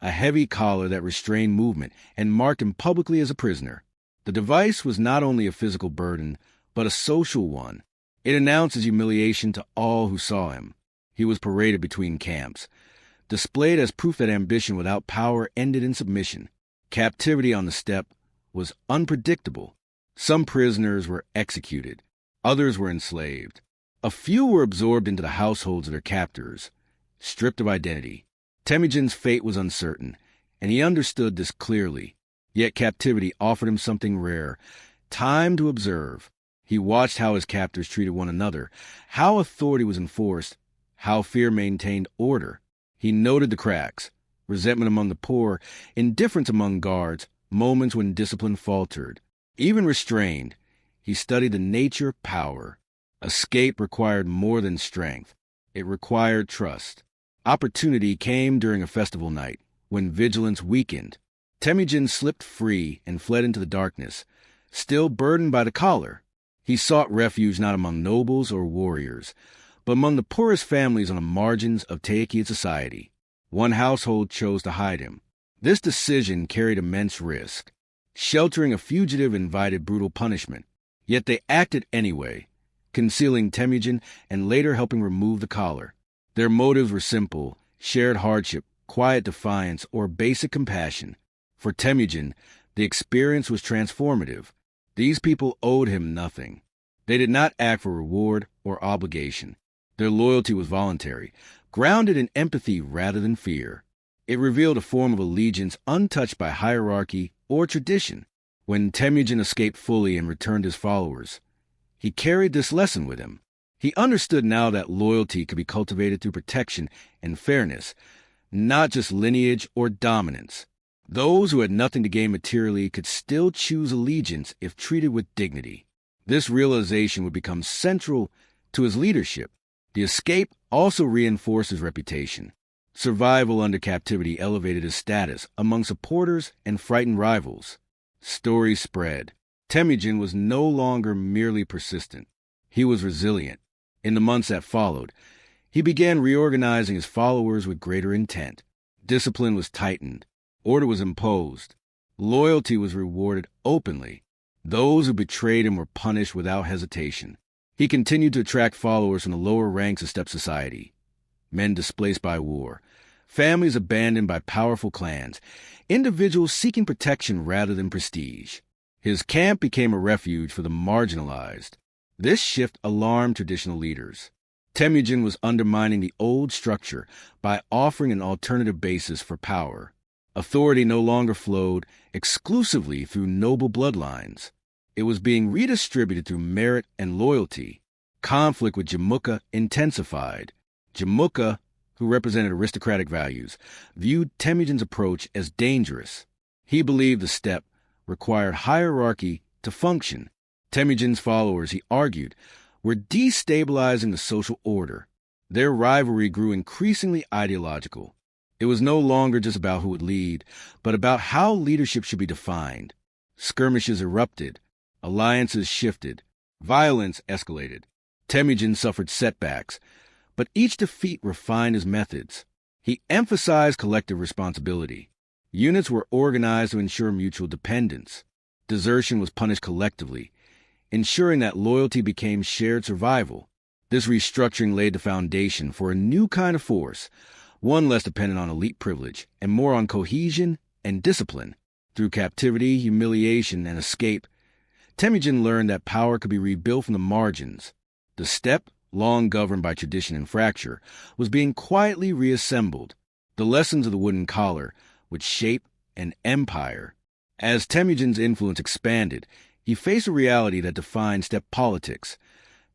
S1: a heavy collar that restrained movement and marked him publicly as a prisoner. The device was not only a physical burden, but a social one. It announced his humiliation to all who saw him. He was paraded between camps, displayed as proof that ambition without power ended in submission. Captivity on the steppe was unpredictable. Some prisoners were executed. Others were enslaved. A few were absorbed into the households of their captors, stripped of identity. Temujin's fate was uncertain, and he understood this clearly. Yet captivity offered him something rare, time to observe. He watched how his captors treated one another, how authority was enforced, how fear maintained order. He noted the cracks, resentment among the poor, indifference among guards, moments when discipline faltered. Even restrained, he studied the nature of power. Escape required more than strength. It required trust. Opportunity came during a festival night, when vigilance weakened. Temujin slipped free and fled into the darkness, still burdened by the collar. He sought refuge not among nobles or warriors, but among the poorest families on the margins of Taikian society. One household chose to hide him. This decision carried immense risk. Sheltering a fugitive invited brutal punishment, yet they acted anyway, concealing Temujin and later helping remove the collar. Their motives were simple: shared hardship, quiet defiance, or basic compassion. For Temujin, the experience was transformative. These people owed him nothing. They did not act for reward or obligation. Their loyalty was voluntary, grounded in empathy rather than fear. It revealed a form of allegiance untouched by hierarchy or tradition. When Temujin escaped fully and returned his followers, he carried this lesson with him. He understood now that loyalty could be cultivated through protection and fairness, not just lineage or dominance. Those who had nothing to gain materially could still choose allegiance if treated with dignity. This realization would become central to his leadership. The escape also reinforced his reputation. Survival under captivity elevated his status among supporters and frightened rivals. Stories spread. Temujin was no longer merely persistent. He was resilient. In the months that followed, he began reorganizing his followers with greater intent. Discipline was tightened. Order was imposed. Loyalty was rewarded openly. Those who betrayed him were punished without hesitation. He continued to attract followers from the lower ranks of steppe society. Men displaced by war, families abandoned by powerful clans, individuals seeking protection rather than prestige. His camp became a refuge for the marginalized. This shift alarmed traditional leaders. Temujin was undermining the old structure by offering an alternative basis for power. Authority no longer flowed exclusively through noble bloodlines. It was being redistributed through merit and loyalty. Conflict with Jamuka intensified. Jamuka, who represented aristocratic values, viewed Temujin's approach as dangerous. He believed the steppe required hierarchy to function. Temujin's followers, he argued, were destabilizing the social order. Their rivalry grew increasingly ideological. It was no longer just about who would lead, but about how leadership should be defined. Skirmishes erupted. Alliances shifted. Violence escalated. Temujin suffered setbacks, but each defeat refined his methods. He emphasized collective responsibility. Units were organized to ensure mutual dependence. Desertion was punished collectively, ensuring that loyalty became shared survival. This restructuring laid the foundation for a new kind of force, one less dependent on elite privilege and more on cohesion and discipline. Through captivity, humiliation, and escape, Temujin learned that power could be rebuilt from the margins. The steppe, long governed by tradition and fracture, was being quietly reassembled. The lessons of the wooden collar would shape an empire. As Temujin's influence expanded, he faced a reality that defined steppe politics.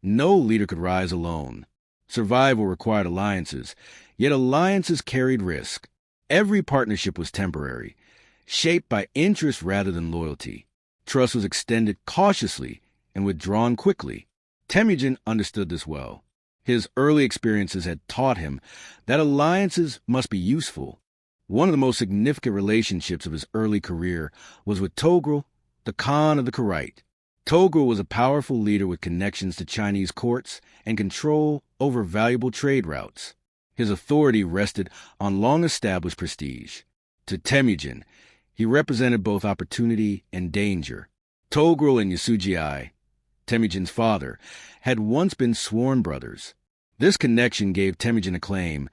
S1: No leader could rise alone. Survival required alliances, yet alliances carried risk. Every partnership was temporary, shaped by interest rather than loyalty. Trust was extended cautiously and withdrawn quickly. Temujin understood this well. His early experiences had taught him that alliances must be useful. One of the most significant relationships of his early career was with Togrul, the Khan of the Kharait. Togrul was a powerful leader with connections to Chinese courts and control over valuable trade routes. His authority rested on long-established prestige. To Temujin, he represented both opportunity and danger. Togrul and Yasujii, Temujin's father, had once been sworn brothers. This connection gave Temujin a claim,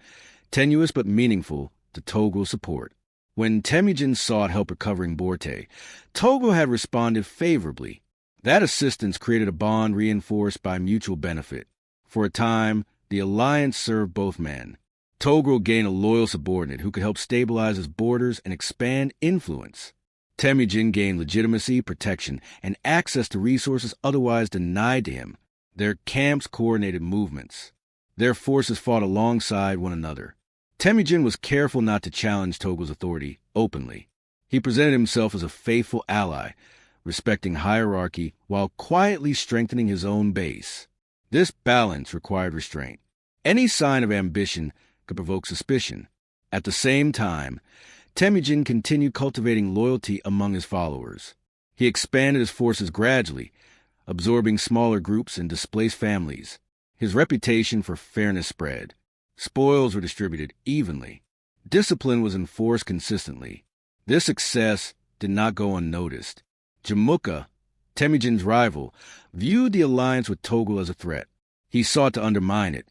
S1: tenuous but meaningful, to Togrul's support. When Temujin sought help recovering Borte, Togul had responded favorably. That assistance created a bond reinforced by mutual benefit. For a time, the alliance served both men. Togul gained a loyal subordinate who could help stabilize his borders and expand influence. Temujin gained legitimacy, protection, and access to resources otherwise denied to him. Their camps coordinated movements. Their forces fought alongside one another. Temujin was careful not to challenge Togul's authority openly. He presented himself as a faithful ally, respecting hierarchy while quietly strengthening his own base. This balance required restraint. Any sign of ambition could provoke suspicion. At the same time, Temujin continued cultivating loyalty among his followers. He expanded his forces gradually, absorbing smaller groups and displaced families. His reputation for fairness spread. Spoils were distributed evenly. Discipline was enforced consistently. This success did not go unnoticed. Jamukha, Temujin's rival, viewed the alliance with Togul as a threat. He sought to undermine it,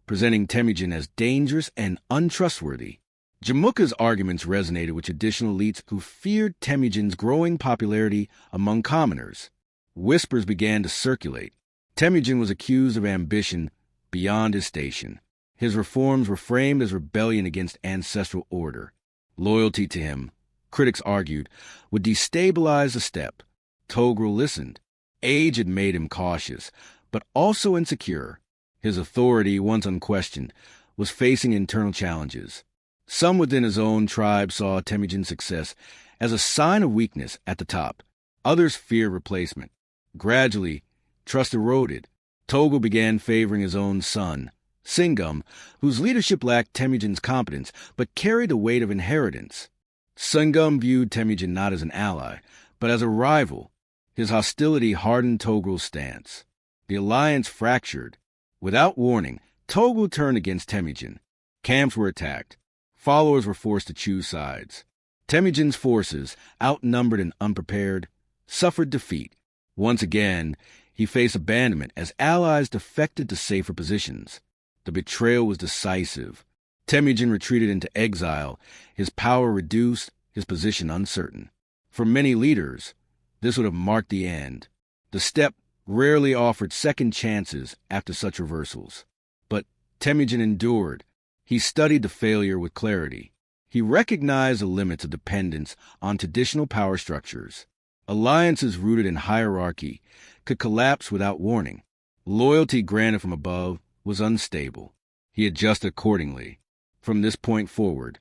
S1: presenting Temujin as dangerous and untrustworthy. Jamukha's arguments resonated with traditional elites who feared Temujin's growing popularity among commoners. Whispers began to circulate. Temujin was accused of ambition beyond his station. His reforms were framed as rebellion against ancestral order. Loyalty to him, critics argued, would destabilize the steppe. Togul listened. Age had made him cautious, but also insecure. His authority, once unquestioned, was facing internal challenges. Some within his own tribe saw Temujin's success as a sign of weakness at the top. Others feared replacement. Gradually, trust eroded. Togul began favoring his own son, Singam, whose leadership lacked Temujin's competence but carried the weight of inheritance. Singam viewed Temujin not as an ally, but as a rival. His hostility hardened Togul's stance. The alliance fractured. Without warning, Togul turned against Temujin. Camps were attacked. Followers were forced to choose sides. Temujin's forces, outnumbered and unprepared, suffered defeat. Once again, he faced abandonment as allies defected to safer positions. The betrayal was decisive. Temujin retreated into exile, his power reduced, his position uncertain. For many leaders, this would have marked the end. The steppe rarely offered second chances after such reversals. But Temujin endured. He studied the failure with clarity. He recognized the limits of dependence on traditional power structures. Alliances rooted in hierarchy could collapse without warning. Loyalty granted from above was unstable. He adjusted accordingly. From this point forward,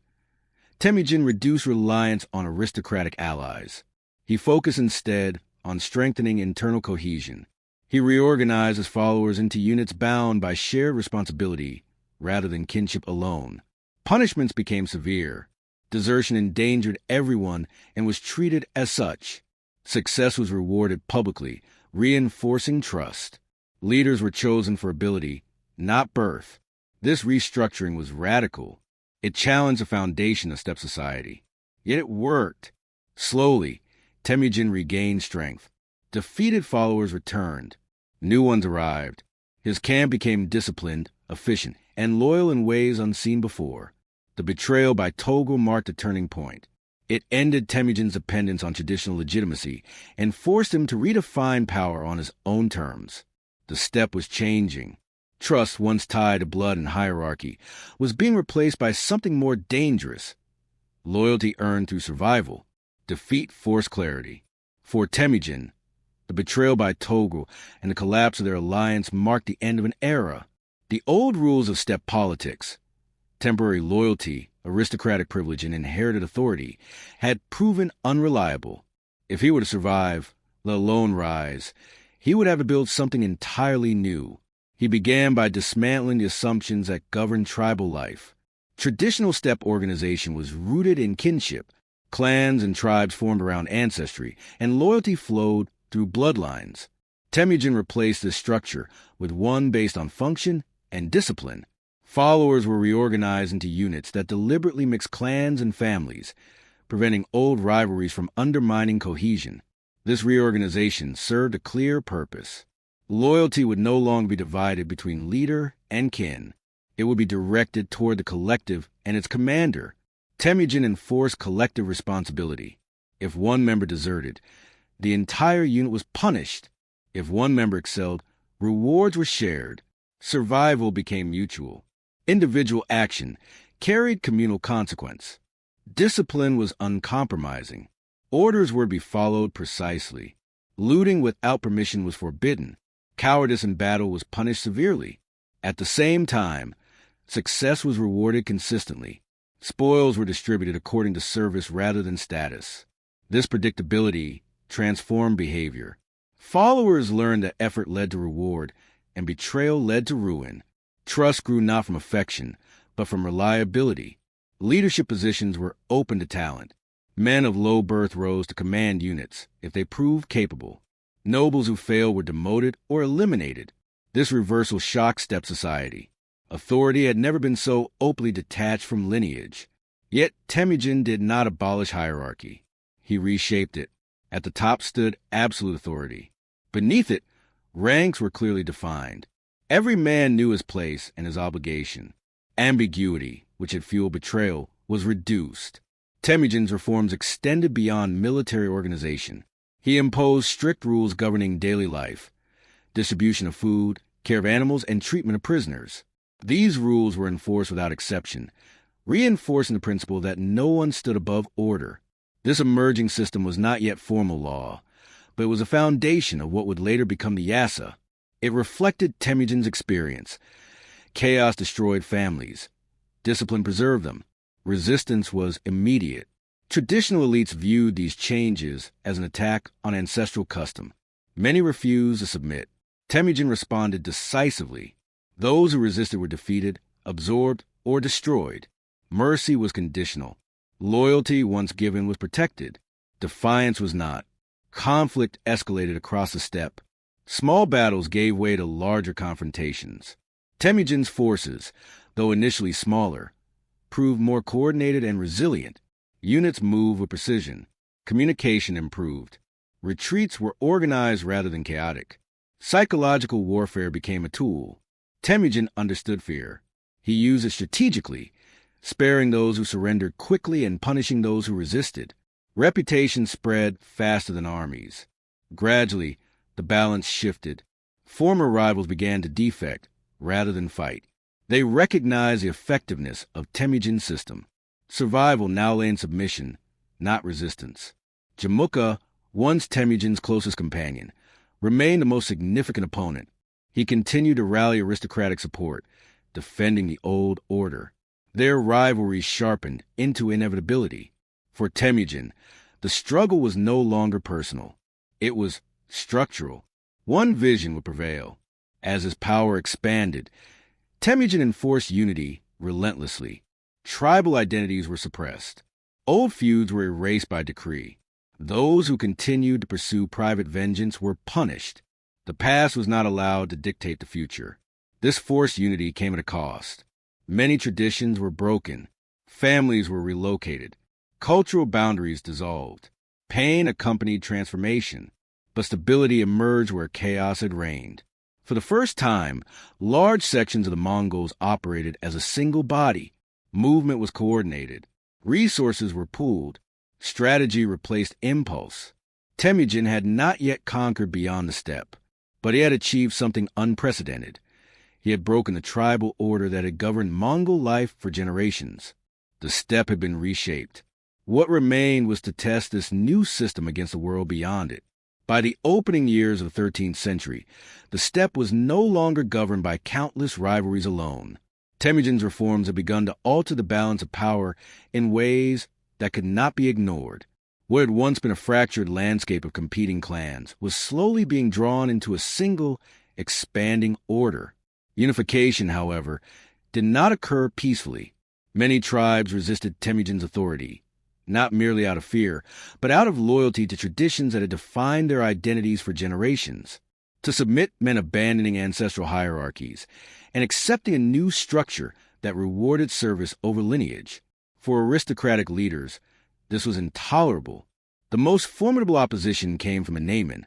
S1: Temujin reduced reliance on aristocratic allies. He focused instead on strengthening internal cohesion. He reorganized his followers into units bound by shared responsibility rather than kinship alone. Punishments became severe. Desertion endangered everyone and was treated as such. Success was rewarded publicly, reinforcing trust. Leaders were chosen for ability, not birth. This restructuring was radical. It challenged the foundation of steppe society. Yet it worked. Slowly, Temujin regained strength. Defeated followers returned. New ones arrived. His camp became disciplined, efficient, and loyal in ways unseen before. The betrayal by Togul marked a turning point. It ended Temujin's dependence on traditional legitimacy and forced him to redefine power on his own terms. The steppe was changing. Trust, once tied to blood and hierarchy, was being replaced by something more dangerous. Loyalty earned through survival. Defeat forced clarity. For Temujin, the betrayal by Togul and the collapse of their alliance marked the end of an era. The old rules of steppe politics, temporary loyalty, aristocratic privilege, and inherited authority, had proven unreliable. If he were to survive, let alone rise, he would have to build something entirely new. He began by dismantling the assumptions that governed tribal life. Traditional steppe organization was rooted in kinship. Clans and tribes formed around ancestry, and loyalty flowed through bloodlines. Temujin replaced this structure with one based on function and discipline. Followers were reorganized into units that deliberately mixed clans and families, preventing old rivalries from undermining cohesion. This reorganization served a clear purpose. Loyalty would no longer be divided between leader and kin. It would be directed toward the collective and its commander. Temujin enforced collective responsibility. If one member deserted, the entire unit was punished. If one member excelled, rewards were shared. Survival became mutual. Individual action carried communal consequence. Discipline was uncompromising. Orders were to be followed precisely. Looting without permission was forbidden. Cowardice in battle was punished severely. At the same time, success was rewarded consistently. Spoils were distributed according to service rather than status. This predictability transformed behavior. Followers learned that effort led to reward, and betrayal led to ruin. Trust grew not from affection, but from reliability. Leadership positions were open to talent. Men of low birth rose to command units if they proved capable. Nobles who failed were demoted or eliminated. This reversal shocked steppe society. Authority had never been so openly detached from lineage. Yet Temujin did not abolish hierarchy. He reshaped it. At the top stood absolute authority. Beneath it, ranks were clearly defined. Every man knew his place and his obligation. Ambiguity, which had fueled betrayal, was reduced. Temujin's reforms extended beyond military organization. He imposed strict rules governing daily life, distribution of food, care of animals, and treatment of prisoners. These rules were enforced without exception, reinforcing the principle that no one stood above order. This emerging system was not yet formal law, but it was a foundation of what would later become the Yasa. It reflected Temujin's experience. Chaos destroyed families. Discipline preserved them. Resistance was immediate. Traditional elites viewed these changes as an attack on ancestral custom. Many refused to submit. Temujin responded decisively. Those who resisted were defeated, absorbed, or destroyed. Mercy was conditional. Loyalty, once given, was protected. Defiance was not. Conflict escalated across the steppe. Small battles gave way to larger confrontations. Temujin's forces, though initially smaller, proved more coordinated and resilient. Units moved with precision. Communication improved. Retreats were organized rather than chaotic. Psychological warfare became a tool. Temujin understood fear. He used it strategically, sparing those who surrendered quickly and punishing those who resisted. Reputation spread faster than armies. Gradually, the balance shifted. Former rivals began to defect rather than fight. They recognized the effectiveness of Temujin's system. Survival now lay in submission, not resistance. Jamuka, once Temujin's closest companion, remained the most significant opponent. He continued to rally aristocratic support, defending the old order. Their rivalry sharpened into inevitability. For Temujin, the struggle was no longer personal. It was structural. One vision would prevail. As his power expanded, Temujin enforced unity relentlessly. Tribal identities were suppressed. Old feuds were erased by decree. Those who continued to pursue private vengeance were punished. The past was not allowed to dictate the future. This forced unity came at a cost. Many traditions were broken. Families were relocated. Cultural boundaries dissolved. Pain accompanied transformation, but stability emerged where chaos had reigned. For the first time, large sections of the Mongols operated as a single body. Movement was coordinated. Resources were pooled. Strategy replaced impulse. Temujin had not yet conquered beyond the steppe, but he had achieved something unprecedented. He had broken the tribal order that had governed Mongol life for generations. The steppe had been reshaped. What remained was to test this new system against the world beyond it. By the opening years of the 13th century, the steppe was no longer governed by countless rivalries alone. Temujin's reforms had begun to alter the balance of power in ways that could not be ignored. What had once been a fractured landscape of competing clans was slowly being drawn into a single, expanding order. Unification, however, did not occur peacefully. Many tribes resisted Temujin's authority, not merely out of fear, but out of loyalty to traditions that had defined their identities for generations. To submit meant abandoning ancestral hierarchies and accepting a new structure that rewarded service over lineage. For aristocratic leaders, this was intolerable. The most formidable opposition came from a Naiman,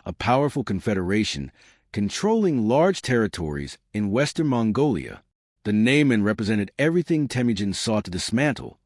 S1: a powerful confederation controlling large territories in western Mongolia. The Naiman represented everything Temujin sought to dismantle: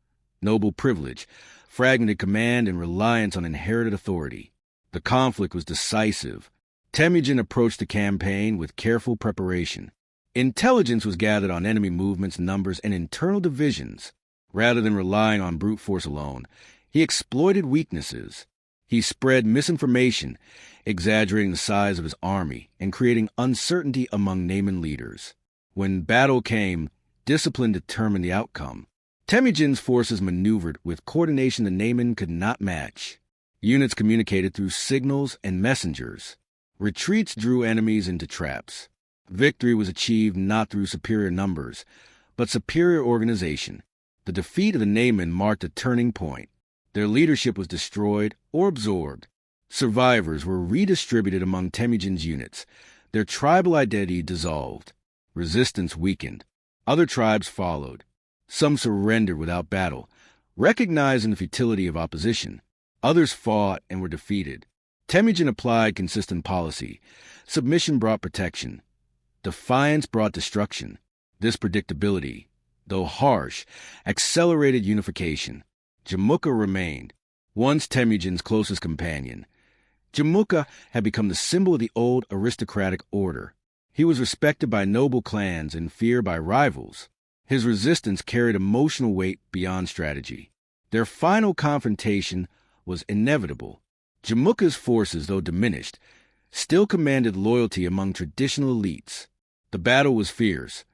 S1: noble privilege, fragmented command, and reliance on inherited authority. The conflict was decisive. Temujin approached the campaign with careful preparation. Intelligence was gathered on enemy movements, numbers, and internal divisions. Rather than relying on brute force alone, he exploited weaknesses. He spread misinformation, exaggerating the size of his army and creating uncertainty among Naaman leaders. When battle came, discipline determined the outcome. Temujin's forces maneuvered with coordination the Naaman could not match. Units communicated through signals and messengers. Retreats drew enemies into traps. Victory was achieved not through superior numbers, but superior organization. The defeat of the Naaman marked a turning point. Their leadership was destroyed or absorbed. Survivors were redistributed among Temujin's units. Their tribal identity dissolved. Resistance weakened. Other tribes followed. Some surrendered without battle, recognizing the futility of opposition. Others fought and were defeated. Temujin applied consistent policy. Submission brought protection. Defiance brought destruction. This predictability, though harsh, accelerated unification. Jamukha remained, once Temujin's closest companion. Jamukha had become the symbol of the old aristocratic order. He was respected by noble clans and feared by rivals. His resistance carried emotional weight beyond strategy. Their final confrontation was inevitable. Jamukha's forces, though diminished, still commanded loyalty among traditional elites. The battle was fierce,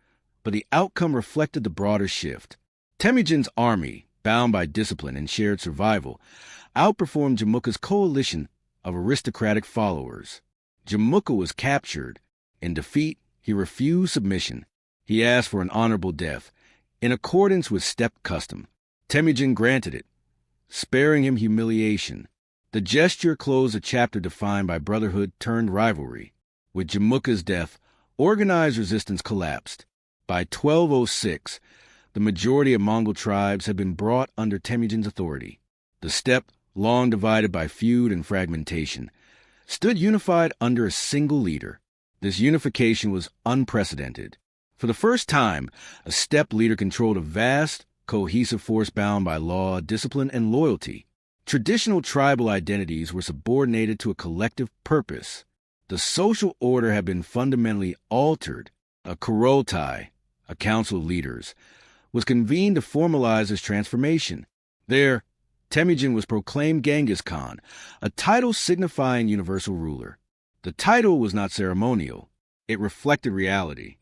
S1: but the outcome reflected the broader shift. Temujin's army, bound by discipline and shared survival, outperformed Jamukha's coalition of aristocratic followers. Jamukha was captured. In defeat, he refused submission. He asked for an honorable death, in accordance with steppe custom. Temujin granted it, sparing him humiliation. The gesture closed a chapter defined by brotherhood turned rivalry. With Jamukha's death, organized resistance collapsed. By 1206, the majority of Mongol tribes had been brought under Temujin's authority. The steppe, long divided by feud and fragmentation, stood unified under a single leader. This unification was unprecedented. For the first time, a steppe leader controlled a vast, cohesive force bound by law, discipline, and loyalty. Traditional tribal identities were subordinated to a collective purpose. The social order had been fundamentally altered. A Kurultai, a council of leaders, was convened to formalize this transformation. There, Temujin was proclaimed Genghis Khan, a title signifying universal ruler. The title was not ceremonial. It reflected reality.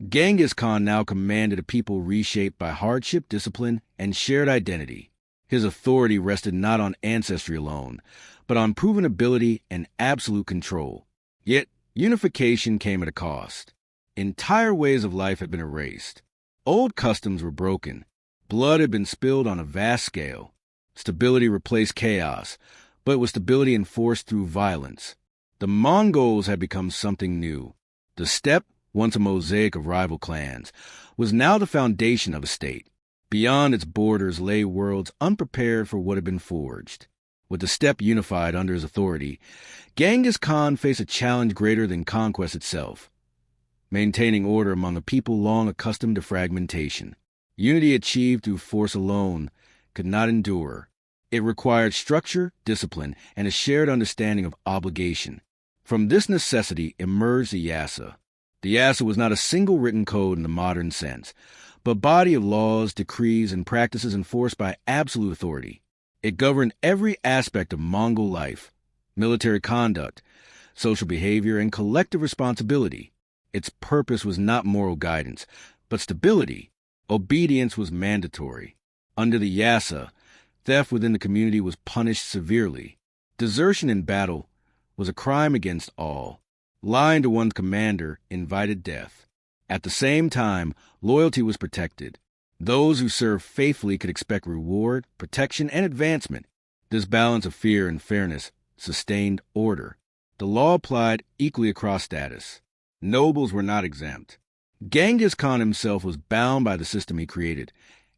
S1: Genghis Khan now commanded a people reshaped by hardship, discipline, and shared identity. His authority rested not on ancestry alone, but on proven ability and absolute control. Yet, unification came at a cost. Entire ways of life had been erased. Old customs were broken. Blood had been spilled on a vast scale. Stability replaced chaos, but it was stability enforced through violence. The Mongols had become something new. The steppe, once a mosaic of rival clans, was now the foundation of a state. Beyond its borders lay worlds unprepared for what had been forged. With the steppe unified under his authority, Genghis Khan faced a challenge greater than conquest itself. Maintaining order among a people long accustomed to fragmentation. Unity achieved through force alone could not endure. It required structure, discipline, and a shared understanding of obligation. From this necessity emerged the Yasa. The Yasa was not a single written code in the modern sense, but a body of laws, decrees, and practices enforced by absolute authority. It governed every aspect of Mongol life, military conduct, social behavior, and collective responsibility. Its purpose was not moral guidance, but stability. Obedience was mandatory. Under the Yasa, theft within the community was punished severely. Desertion in battle was a crime against all. Lying to one's commander invited death. At the same time, loyalty was protected. Those who served faithfully could expect reward, protection, and advancement. This balance of fear and fairness sustained order. The law applied equally across status. Nobles were not exempt. Genghis Khan himself was bound by the system he created,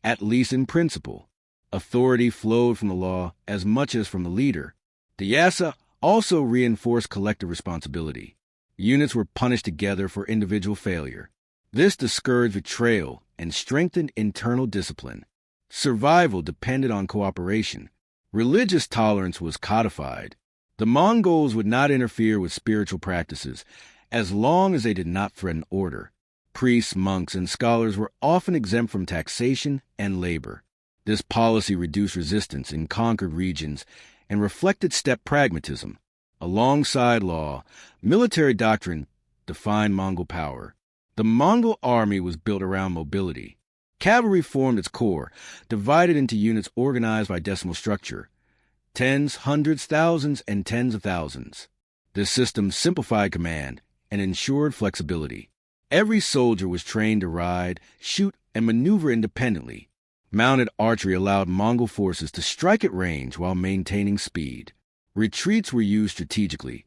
S1: at least in principle. Authority flowed from the law as much as from the leader. The Yasa also reinforced collective responsibility. Units were punished together for individual failure. This discouraged betrayal and strengthened internal discipline. Survival depended on cooperation. Religious tolerance was codified. The Mongols would not interfere with spiritual practices as long as they did not threaten order. Priests, monks, and scholars were often exempt from taxation and labor. This policy reduced resistance in conquered regions and reflected steppe pragmatism. Alongside law, military doctrine defined Mongol power. The Mongol army was built around mobility. Cavalry formed its core, divided into units organized by decimal structure. Tens, hundreds, thousands, and tens of thousands. This system simplified command and ensured flexibility. Every soldier was trained to ride, shoot, and maneuver independently. Mounted archery allowed Mongol forces to strike at range while maintaining speed. Retreats were used strategically,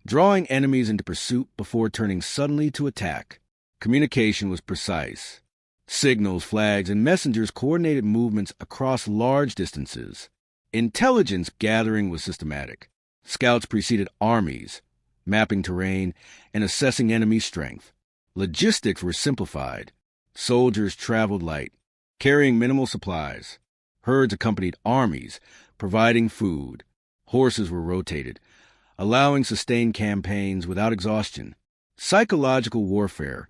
S1: drawing enemies into pursuit before turning suddenly to attack. Communication was precise. Signals, flags, and messengers coordinated movements across large distances. Intelligence gathering was systematic. Scouts preceded armies, mapping terrain and assessing enemy strength. Logistics were simplified. Soldiers traveled light, carrying minimal supplies. Herds accompanied armies, providing food. Horses were rotated, allowing sustained campaigns without exhaustion. Psychological warfare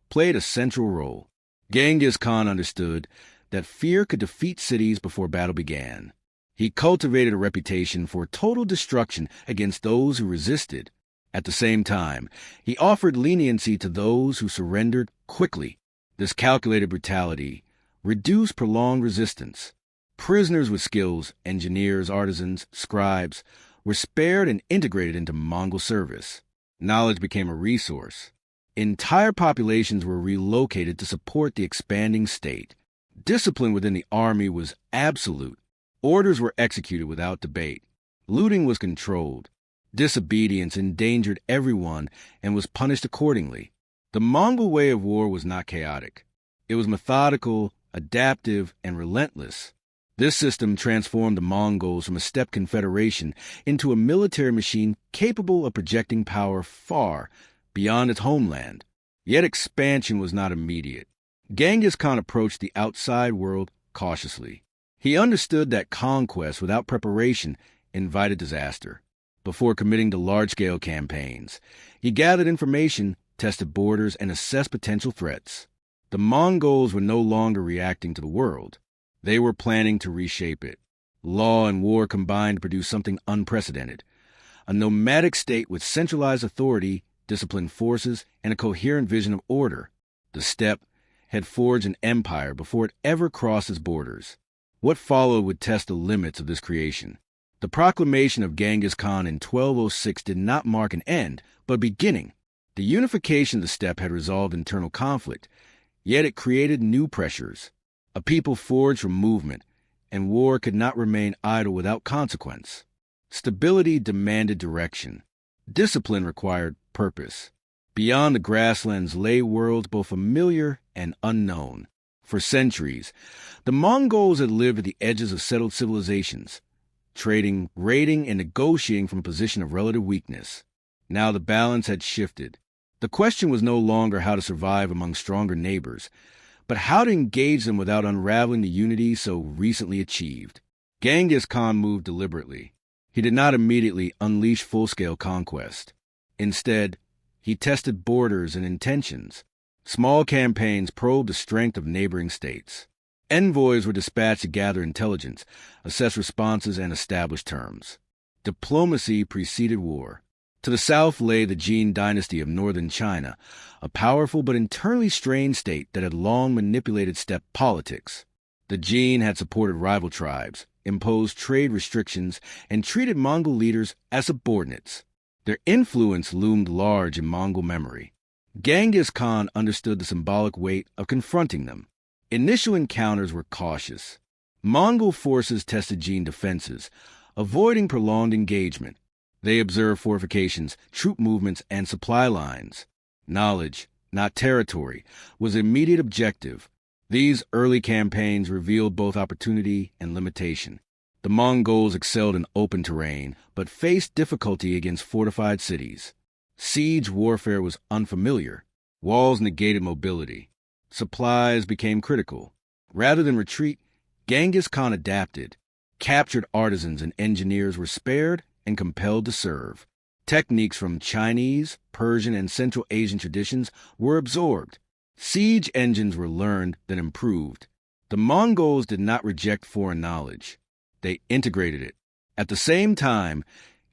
S1: played a central role. Genghis Khan understood that fear could defeat cities before battle began. He cultivated a reputation for total destruction against those who resisted. At the same time, he offered leniency to those who surrendered quickly. This calculated brutality reduced prolonged resistance. Prisoners with skills, engineers, artisans, scribes, were spared and integrated into Mongol service. Knowledge became a resource. Entire populations were relocated to support the expanding state. Discipline within the army was absolute. Orders were executed without debate. Looting was controlled. Disobedience endangered everyone and was punished accordingly. The Mongol way of war was not chaotic. It was methodical, adaptive, and relentless. This system transformed the Mongols from a steppe confederation into a military machine capable of projecting power far beyond its homeland. Yet expansion was not immediate. Genghis Khan approached the outside world cautiously. He understood that conquest without preparation invited disaster. Before committing to large-scale campaigns, he gathered information, tested borders, and assessed potential threats. The Mongols were no longer reacting to the world. They were planning to reshape it. Law and war combined to produce something unprecedented. A nomadic state with centralized authority, disciplined forces, and a coherent vision of order. The steppe had forged an empire before it ever crossed its borders. What followed would test the limits of this creation. The proclamation of Genghis Khan in 1206 did not mark an end, but a beginning. The unification of the steppe had resolved internal conflict, yet it created new pressures. A people forged from movement, and war could not remain idle without consequence. Stability demanded direction. Discipline required purpose. Beyond the grasslands lay worlds both familiar and unknown. For centuries, the Mongols had lived at the edges of settled civilizations, trading, raiding, and negotiating from a position of relative weakness. Now the balance had shifted. The question was no longer how to survive among stronger neighbors, but how to engage them without unraveling the unity so recently achieved. Genghis Khan moved deliberately. He did not immediately unleash full-scale conquest. Instead, he tested borders and intentions. Small campaigns probed the strength of neighboring states. Envoys were dispatched to gather intelligence, assess responses, and establish terms. Diplomacy preceded war. To the south lay the Jin dynasty of northern China, a powerful but internally strained state that had long manipulated steppe politics. The Jin had supported rival tribes, imposed trade restrictions, and treated Mongol leaders as subordinates. Their influence loomed large in Mongol memory. Genghis Khan understood the symbolic weight of confronting them. Initial encounters were cautious. Mongol forces tested Jin defenses, avoiding prolonged engagement. They observed fortifications, troop movements, and supply lines. Knowledge, not territory, was the immediate objective. These early campaigns revealed both opportunity and limitation. The Mongols excelled in open terrain, but faced difficulty against fortified cities. Siege warfare was unfamiliar. Walls negated mobility. Supplies became critical. Rather than retreat, Genghis Khan adapted. Captured artisans and engineers were spared and compelled to serve. Techniques from Chinese, Persian, and Central Asian traditions were absorbed. Siege engines were learned, then improved. The Mongols did not reject foreign knowledge. They integrated it. At the same time,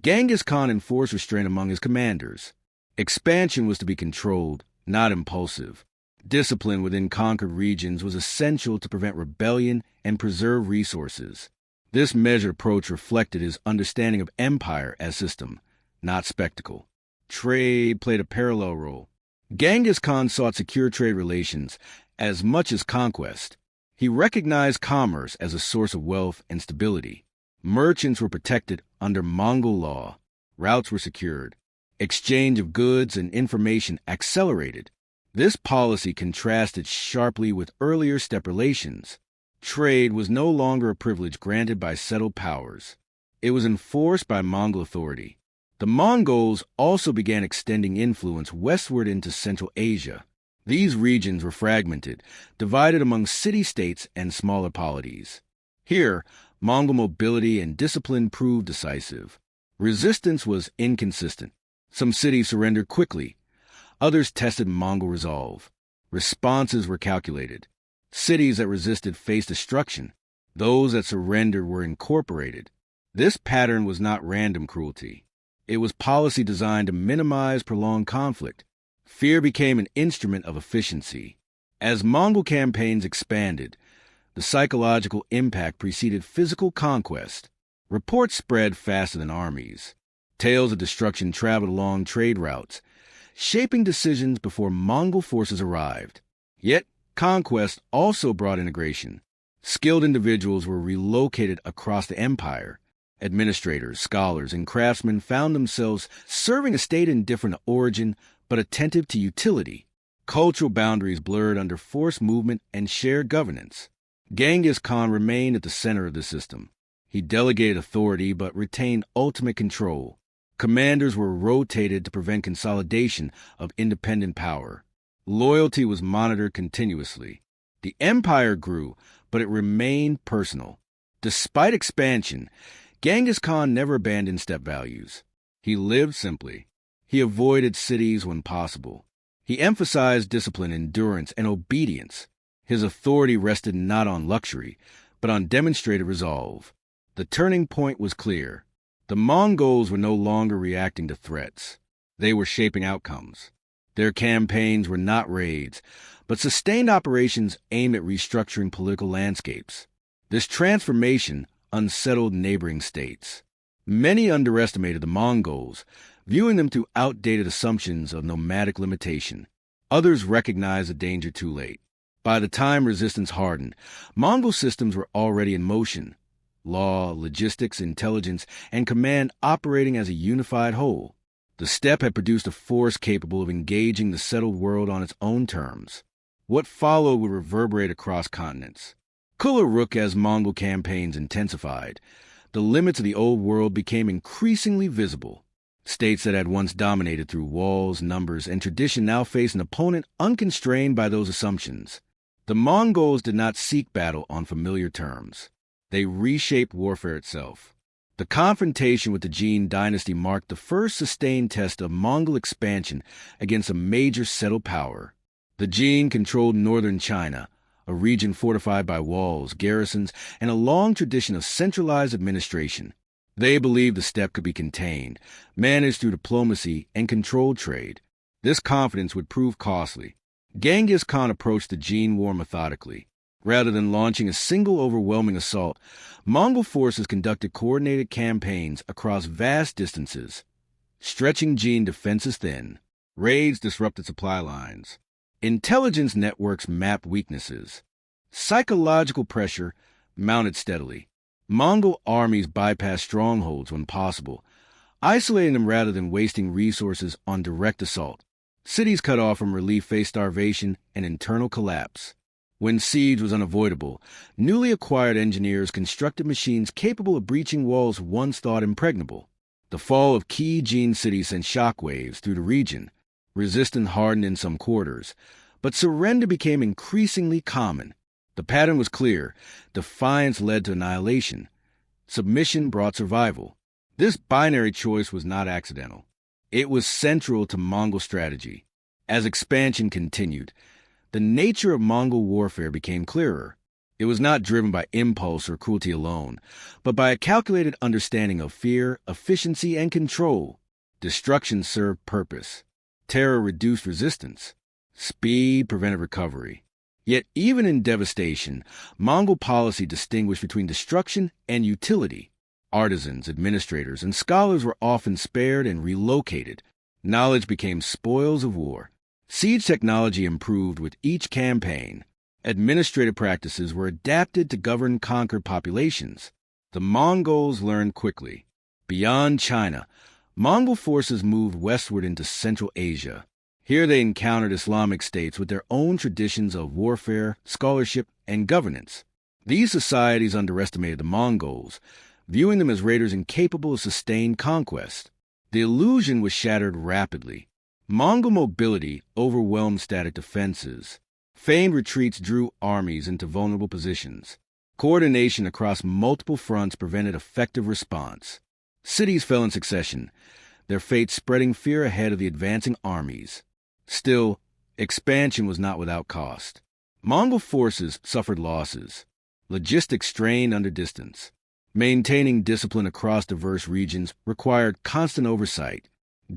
S1: Genghis Khan enforced restraint among his commanders. Expansion was to be controlled, not impulsive. Discipline within conquered regions was essential to prevent rebellion and preserve resources. This measured approach reflected his understanding of empire as system, not spectacle. Trade played a parallel role. Genghis Khan sought secure trade relations as much as conquest. He recognized commerce as a source of wealth and stability. Merchants were protected under Mongol law. Routes were secured. Exchange of goods and information accelerated. This policy contrasted sharply with earlier steppe relations. Trade was no longer a privilege granted by settled powers. It was enforced by Mongol authority. The Mongols also began extending influence westward into Central Asia. These regions were fragmented, divided among city-states and smaller polities. Here, Mongol mobility and discipline proved decisive. Resistance was inconsistent. Some cities surrendered quickly. Others tested Mongol resolve. Responses were calculated. Cities that resisted faced destruction. Those that surrendered were incorporated. This pattern was not random cruelty. It was policy designed to minimize prolonged conflict. Fear became an instrument of efficiency. As Mongol campaigns expanded, the psychological impact preceded physical conquest. Reports spread faster than armies. Tales of destruction traveled along trade routes, shaping decisions before Mongol forces arrived. Yet, conquest also brought integration. Skilled individuals were relocated across the empire. Administrators, scholars, and craftsmen found themselves serving a state in different origin, but attentive to utility. Cultural boundaries blurred under forced movement and shared governance. Genghis Khan remained at the center of the system. He delegated authority but retained ultimate control. Commanders were rotated to prevent consolidation of independent power. Loyalty was monitored continuously. The empire grew, but it remained personal. Despite expansion, Genghis Khan never abandoned steppe values. He lived simply. He avoided cities when possible. He emphasized discipline, endurance, and obedience. His authority rested not on luxury, but on demonstrated resolve. The turning point was clear. The Mongols were no longer reacting to threats. They were shaping outcomes. Their campaigns were not raids, but sustained operations aimed at restructuring political landscapes. This transformation unsettled neighboring states. Many underestimated the Mongols, viewing them through outdated assumptions of nomadic limitation. Others recognized the danger too late. By the time resistance hardened, Mongol systems were already in motion. Law, logistics, intelligence, and command operating as a unified whole. The steppe had produced a force capable of engaging the settled world on its own terms. What followed would reverberate across continents. Rook as Mongol campaigns intensified. The limits of the old world became increasingly visible. States that had once dominated through walls, numbers, and tradition now faced an opponent unconstrained by those assumptions. The Mongols did not seek battle on familiar terms. They reshaped warfare itself. The confrontation with the Jin dynasty marked the first sustained test of Mongol expansion against a major settled power. The Jin controlled northern China, a region fortified by walls, garrisons, and a long tradition of centralized administration. They believed the steppe could be contained, managed through diplomacy, and controlled trade. This confidence would prove costly. Genghis Khan approached the Jin war methodically. Rather than launching a single overwhelming assault, Mongol forces conducted coordinated campaigns across vast distances, stretching Jin defenses thin. Raids disrupted supply lines. Intelligence networks mapped weaknesses. Psychological pressure mounted steadily. Mongol armies bypassed strongholds when possible, isolating them rather than wasting resources on direct assault. Cities cut off from relief faced starvation and internal collapse. When siege was unavoidable, newly acquired engineers constructed machines capable of breaching walls once thought impregnable. The fall of key Jin cities sent shockwaves through the region. Resistance hardened in some quarters, but surrender became increasingly common. The pattern was clear. Defiance led to annihilation. Submission brought survival. This binary choice was not accidental. It was central to Mongol strategy. As expansion continued, the nature of Mongol warfare became clearer. It was not driven by impulse or cruelty alone, but by a calculated understanding of fear, efficiency, and control. Destruction served purpose. Terror reduced resistance. Speed prevented recovery. Yet even in devastation, Mongol policy distinguished between destruction and utility. Artisans, administrators, and scholars were often spared and relocated. Knowledge became spoils of war. Siege technology improved with each campaign. Administrative practices were adapted to govern conquered populations. The Mongols learned quickly. Beyond China, Mongol forces moved westward into Central Asia. Here they encountered Islamic states with their own traditions of warfare, scholarship, and governance. These societies underestimated the Mongols, viewing them as raiders incapable of sustained conquest. The illusion was shattered rapidly. Mongol mobility overwhelmed static defenses. Feigned retreats drew armies into vulnerable positions. Coordination across multiple fronts prevented effective response. Cities fell in succession, their fate spreading fear ahead of the advancing armies. Still, expansion was not without cost. Mongol forces suffered losses. Logistics strained under distance. Maintaining discipline across diverse regions required constant oversight.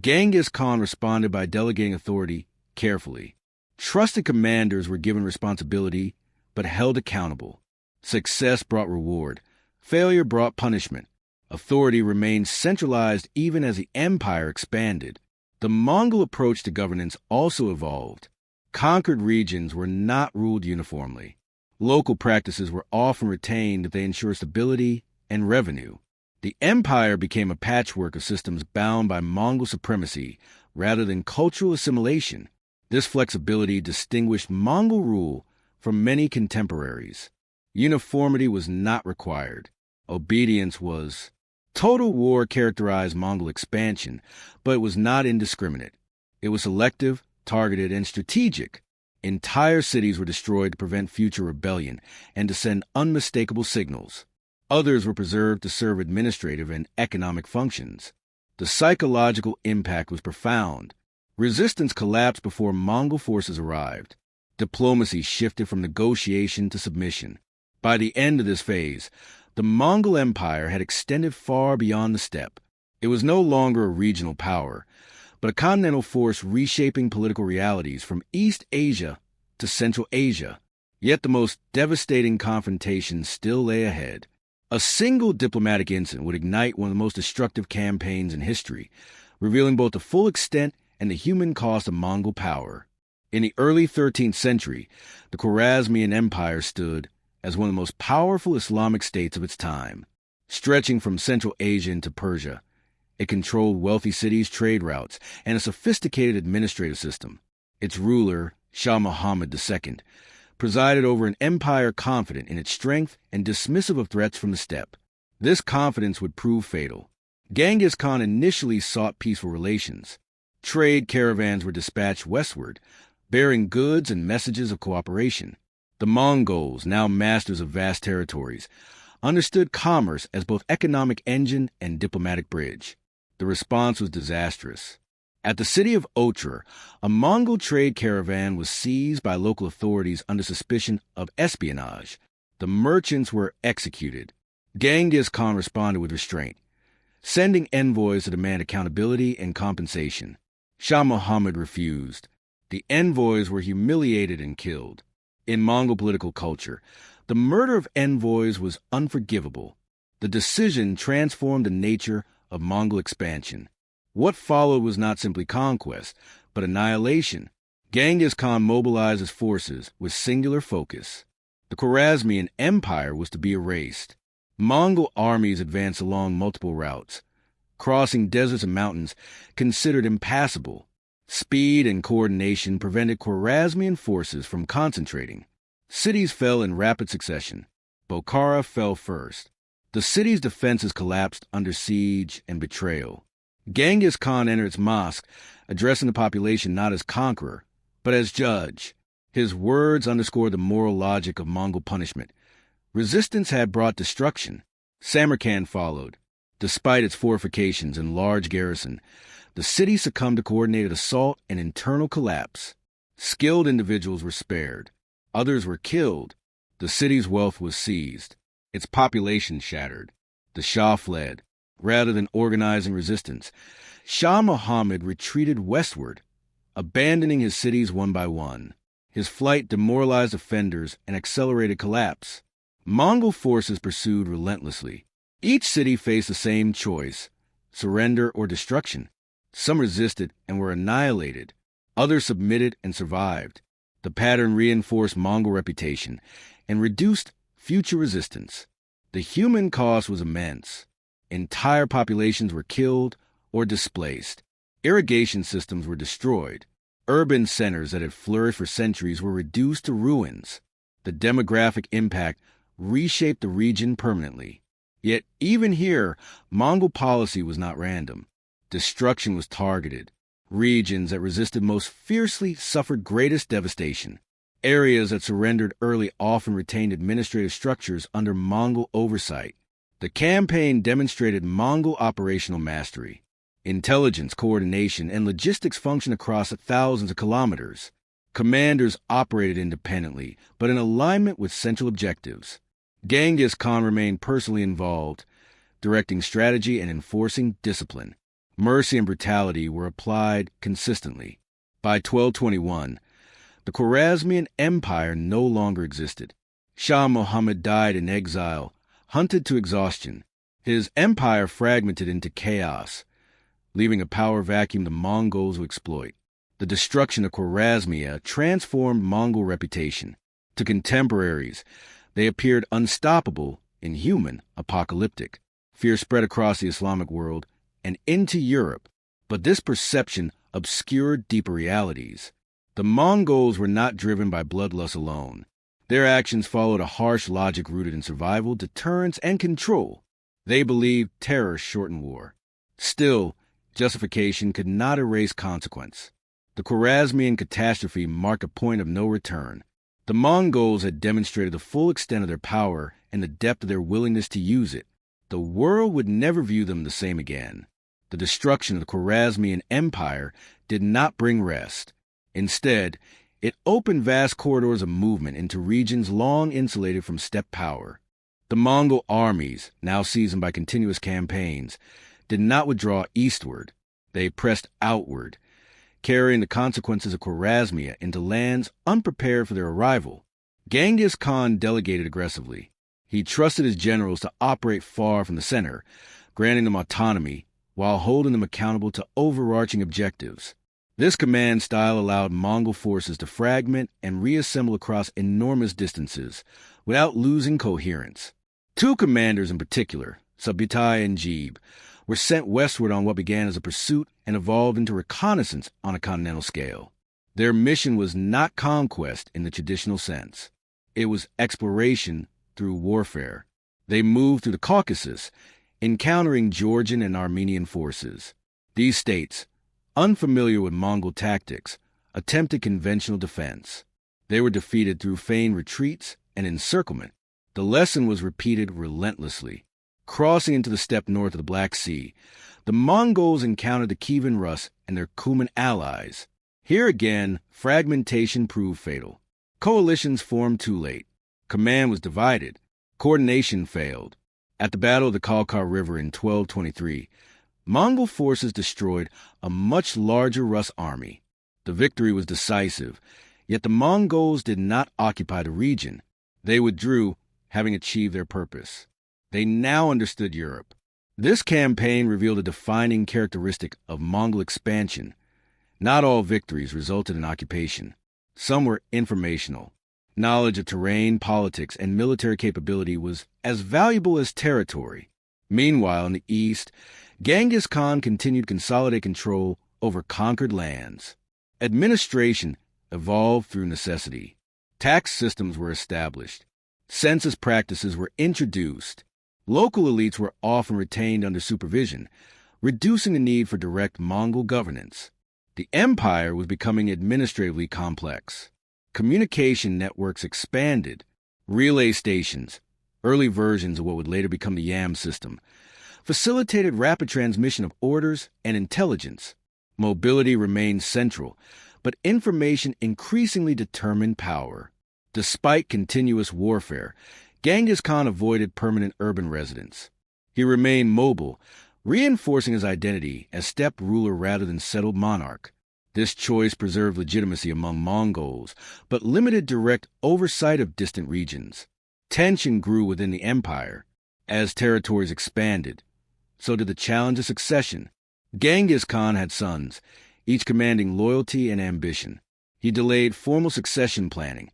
S1: Genghis Khan responded by delegating authority carefully. Trusted commanders were given responsibility, but held accountable. Success brought reward. Failure brought punishment. Authority remained centralized even as the empire expanded. The Mongol approach to governance also evolved. Conquered regions were not ruled uniformly. Local practices were often retained if they ensured stability and revenue. The empire became a patchwork of systems bound by Mongol supremacy rather than cultural assimilation. This flexibility distinguished Mongol rule from many contemporaries. Uniformity was not required. Obedience was. Total war characterized Mongol expansion, but it was not indiscriminate. It was selective, targeted, and strategic. Entire cities were destroyed to prevent future rebellion and to send unmistakable signals. Others were preserved to serve administrative and economic functions. The psychological impact was profound. Resistance collapsed before Mongol forces arrived. Diplomacy shifted from negotiation to submission. By the end of this phase, the Mongol Empire had extended far beyond the steppe. It was no longer a regional power, but a continental force reshaping political realities from East Asia to Central Asia. Yet the most devastating confrontation still lay ahead. A single diplomatic incident would ignite one of the most destructive campaigns in history, revealing both the full extent and the human cost of Mongol power. In the early 13th century, the Khwarezmian Empire stood as one of the most powerful Islamic states of its time. Stretching from Central Asia into Persia, it controlled wealthy cities, trade routes, and a sophisticated administrative system. Its ruler, Shah Muhammad II, presided over an empire confident in its strength and dismissive of threats from the steppe. This confidence would prove fatal. Genghis Khan initially sought peaceful relations. Trade caravans were dispatched westward, bearing goods and messages of cooperation. The Mongols, now masters of vast territories, understood commerce as both economic engine and diplomatic bridge. The response was disastrous. At the city of Otrar, a Mongol trade caravan was seized by local authorities under suspicion of espionage. The merchants were executed. Genghis Khan responded with restraint, sending envoys to demand accountability and compensation. Shah Muhammad refused. The envoys were humiliated and killed. In Mongol political culture, the murder of envoys was unforgivable. The decision transformed the nature of Mongol expansion. What followed was not simply conquest, but annihilation. Genghis Khan mobilized his forces with singular focus. The Khwarezmian Empire was to be erased. Mongol armies advanced along multiple routes, crossing deserts and mountains considered impassable. Speed and coordination prevented Khwarezmian forces from concentrating. Cities fell in rapid succession. Bokhara fell first. The city's defenses collapsed under siege and betrayal. Genghis Khan entered its mosque, addressing the population not as conqueror, but as judge. His words underscore the moral logic of Mongol punishment. Resistance had brought destruction. Samarkand followed. Despite its fortifications and large garrison, the city succumbed to coordinated assault and internal collapse. Skilled individuals were spared. Others were killed. The city's wealth was seized. Its population shattered. The Shah fled. Rather than organizing resistance, Shah Muhammad retreated westward, abandoning his cities one by one. His flight demoralized offenders and accelerated collapse. Mongol forces pursued relentlessly. Each city faced the same choice: surrender or destruction. Some resisted and were annihilated. Others submitted and survived. The pattern reinforced Mongol reputation and reduced future resistance. The human cost was immense. Entire populations were killed or displaced. Irrigation systems were destroyed. Urban centers that had flourished for centuries were reduced to ruins. The demographic impact reshaped the region permanently. Yet even here, Mongol policy was not random. Destruction was targeted. Regions that resisted most fiercely suffered greatest devastation. Areas that surrendered early often retained administrative structures under Mongol oversight. The campaign demonstrated Mongol operational mastery. Intelligence, coordination, and logistics functioned across thousands of kilometers. Commanders operated independently, but in alignment with central objectives. Genghis Khan remained personally involved, directing strategy and enforcing discipline. Mercy and brutality were applied consistently. By 1221, the Khwarezmian Empire no longer existed. Shah Muhammad died in exile, hunted to exhaustion. His empire fragmented into chaos, leaving a power vacuum the Mongols to exploit. The destruction of Khwarezmia transformed Mongol reputation. To contemporaries, they appeared unstoppable, inhuman, apocalyptic. Fear spread across the Islamic world and into Europe, but this perception obscured deeper realities. The Mongols were not driven by bloodlust alone. Their actions followed a harsh logic rooted in survival, deterrence, and control. They believed terror shortened war. Still, justification could not erase consequence. The Khwarezmian catastrophe marked a point of no return. The Mongols had demonstrated the full extent of their power and the depth of their willingness to use it. The world would never view them the same again. The destruction of the Khwarezmian Empire did not bring rest. Instead, it opened vast corridors of movement into regions long insulated from steppe power. The Mongol armies, now seasoned by continuous campaigns, did not withdraw eastward. They pressed outward, carrying the consequences of Khwarezmia into lands unprepared for their arrival. Genghis Khan delegated aggressively. He trusted his generals to operate far from the center, granting them autonomy while holding them accountable to overarching objectives. This command style allowed Mongol forces to fragment and reassemble across enormous distances without losing coherence. Two commanders in particular, Subutai and Jebe, were sent westward on what began as a pursuit and evolved into reconnaissance on a continental scale. Their mission was not conquest in the traditional sense. It was exploration through warfare. They moved through the Caucasus, encountering Georgian and Armenian forces. These states, unfamiliar with Mongol tactics, attempted conventional defense. They were defeated through feigned retreats and encirclement. The lesson was repeated relentlessly. Crossing into the steppe north of the Black Sea, the Mongols encountered the Kievan Rus and their Cuman allies. Here again, fragmentation proved fatal. Coalitions formed too late. Command was divided. Coordination failed. At the Battle of the Kalkar River in 1223, Mongol forces destroyed a much larger Rus army. The victory was decisive, yet the Mongols did not occupy the region. They withdrew, having achieved their purpose. They now understood Europe. This campaign revealed a defining characteristic of Mongol expansion. Not all victories resulted in occupation. Some were informational. Knowledge of terrain, politics, and military capability was as valuable as territory. Meanwhile, in the east, Genghis Khan continued to consolidate control over conquered lands. Administration evolved through necessity. Tax systems were established. Census practices were introduced. Local elites were often retained under supervision, reducing the need for direct Mongol governance. The empire was becoming administratively complex. Communication networks expanded. Relay stations, early versions of what would later become the YAM system, facilitated rapid transmission of orders and intelligence. Mobility remained central, but information increasingly determined power. Despite continuous warfare, Genghis Khan avoided permanent urban residence. He remained mobile, reinforcing his identity as steppe ruler rather than settled monarch. This choice preserved legitimacy among Mongols, but limited direct oversight of distant regions. Tension grew within the empire. As territories expanded, so did the challenge of succession. Genghis Khan had sons, each commanding loyalty and ambition. He delayed formal succession planning,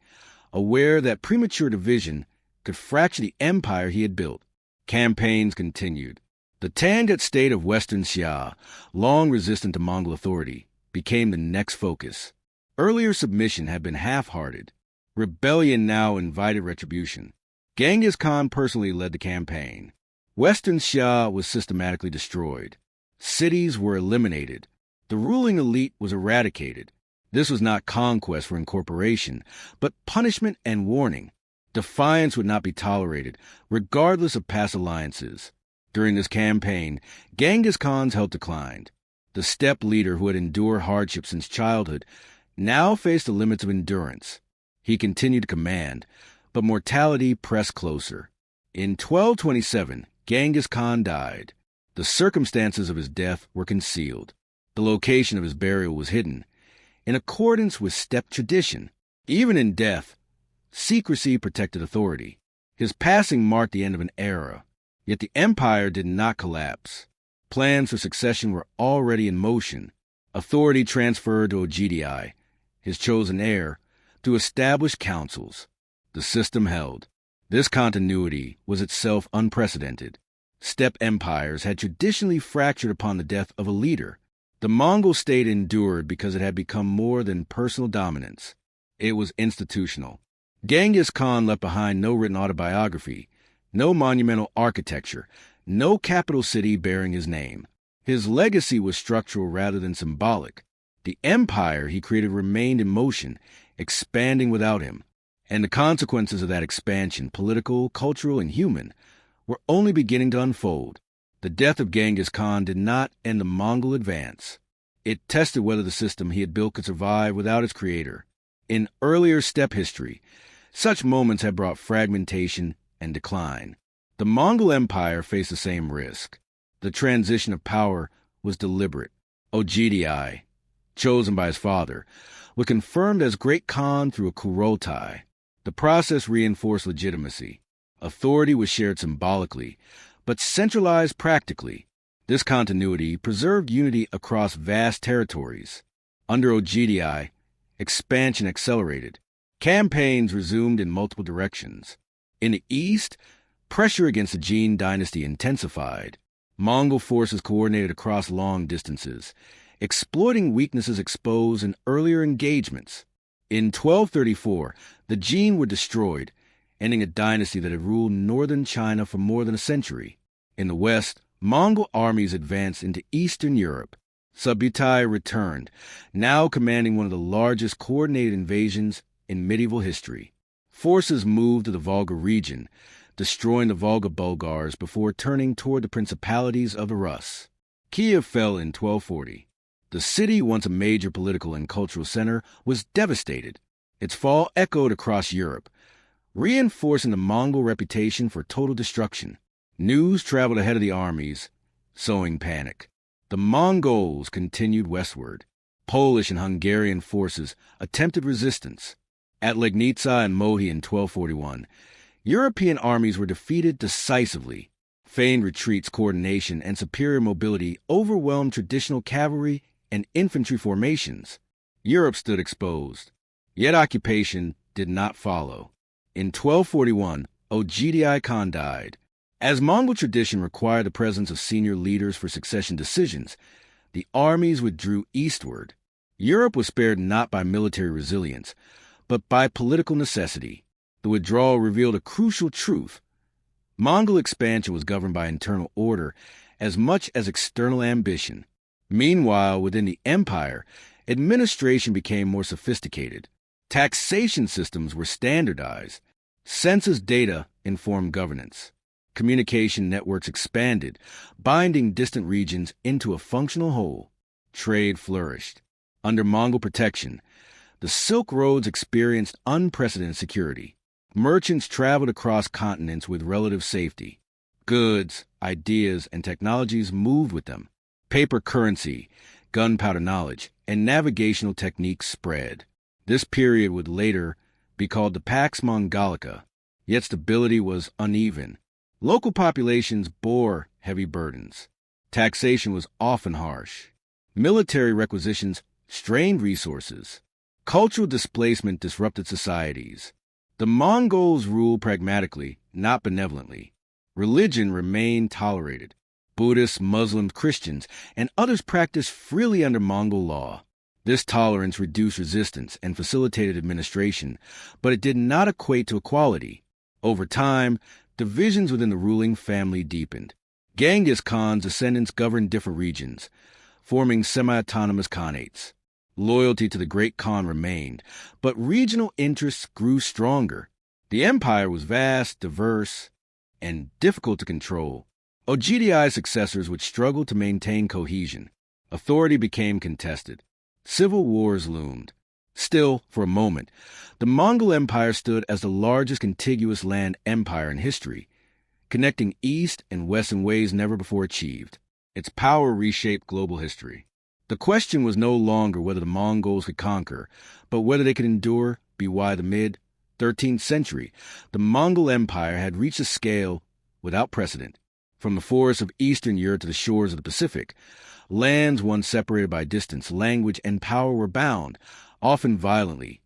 S1: aware that premature division could fracture the empire he had built. Campaigns continued. The Tangut state of Western Xia, long resistant to Mongol authority, became the next focus. Earlier submission had been half-hearted. Rebellion now invited retribution. Genghis Khan personally led the campaign. Western Xia was systematically destroyed. Cities were eliminated. The ruling elite was eradicated. This was not conquest for incorporation, but punishment and warning. Defiance would not be tolerated, regardless of past alliances. During this campaign, Genghis Khan's health declined. The steppe leader who had endured hardship since childhood now faced the limits of endurance. He continued to command, but mortality pressed closer. In 1227, Genghis Khan died. The circumstances of his death were concealed. The location of his burial was hidden, in accordance with steppe tradition. Even in death, secrecy protected authority. His passing marked the end of an era, yet the empire did not collapse. Plans for succession were already in motion. Authority transferred to Ogdi, his chosen heir, through established councils. The system held. This continuity was itself unprecedented. Steppe empires had traditionally fractured upon the death of a leader. The Mongol state endured because it had become more than personal dominance. It was institutional. Genghis Khan left behind no written autobiography, no monumental architecture, no capital city bearing his name. His legacy was structural rather than symbolic. The empire he created remained in motion, expanding without him. And the consequences of that expansion, political, cultural, and human, were only beginning to unfold. The death of Genghis Khan did not end the Mongol advance. It tested whether the system he had built could survive without its creator. In earlier steppe history, such moments had brought fragmentation and decline. The Mongol Empire faced the same risk. The transition of power was deliberate. Ogdi, chosen by his father, was confirmed as Great Khan through a Kurultai. The process reinforced legitimacy. Authority was shared symbolically, but centralized practically. This continuity preserved unity across vast territories. Under Ogdi, expansion accelerated. Campaigns resumed in multiple directions. In the east, pressure against the Jin dynasty intensified. Mongol forces coordinated across long distances, exploiting weaknesses exposed in earlier engagements. In 1234, the Jin were destroyed, ending a dynasty that had ruled northern China for more than a century. In the west, Mongol armies advanced into Eastern Europe. Subutai returned, now commanding one of the largest coordinated invasions in medieval history. Forces moved to the Volga region, destroying the Volga Bulgars before turning toward the principalities of the Rus. Kiev fell in 1240. The city, once a major political and cultural center, was devastated. Its fall echoed across Europe, reinforcing the Mongol reputation for total destruction. News traveled ahead of the armies, sowing panic. The Mongols continued westward. Polish and Hungarian forces attempted resistance. At Legnica and Mohi in 1241, European armies were defeated decisively. Feigned retreats, coordination, and superior mobility overwhelmed traditional cavalry and infantry formations. Europe stood exposed. Yet occupation did not follow. In 1241, Ogdi Khan died. As Mongol tradition required the presence of senior leaders for succession decisions, the armies withdrew eastward. Europe was spared not by military resilience, but by political necessity. The withdrawal revealed a crucial truth. Mongol expansion was governed by internal order as much as external ambition. Meanwhile, within the empire, administration became more sophisticated. Taxation systems were standardized. Census data informed governance. Communication networks expanded, binding distant regions into a functional whole. Trade flourished. Under Mongol protection, the Silk Roads experienced unprecedented security. Merchants traveled across continents with relative safety. Goods, ideas, and technologies moved with them. Paper currency, gunpowder knowledge, and navigational techniques spread. This period would later be called the Pax Mongolica, yet stability was uneven. Local populations bore heavy burdens. Taxation was often harsh. Military requisitions strained resources. Cultural displacement disrupted societies. The Mongols ruled pragmatically, not benevolently. Religion remained tolerated. Buddhists, Muslims, Christians, and others practiced freely under Mongol law. This tolerance reduced resistance and facilitated administration, but it did not equate to equality. Over time, divisions within the ruling family deepened. Genghis Khan's descendants governed different regions, forming semi-autonomous khanates. Loyalty to the great Khan remained, but regional interests grew stronger. The empire was vast, diverse, and difficult to control. Ogdi's successors would struggle to maintain cohesion. Authority became contested. Civil wars loomed. Still, for a moment, the Mongol Empire stood as the largest contiguous land empire in history, connecting East and West in ways never before achieved. Its power reshaped global history. The question was no longer whether the Mongols could conquer, but whether they could endure. By the mid-13th century, the Mongol Empire had reached a scale without precedent. From the forests of Eastern Europe to the shores of the Pacific, lands once separated by distance, language, and power were bound, often violently,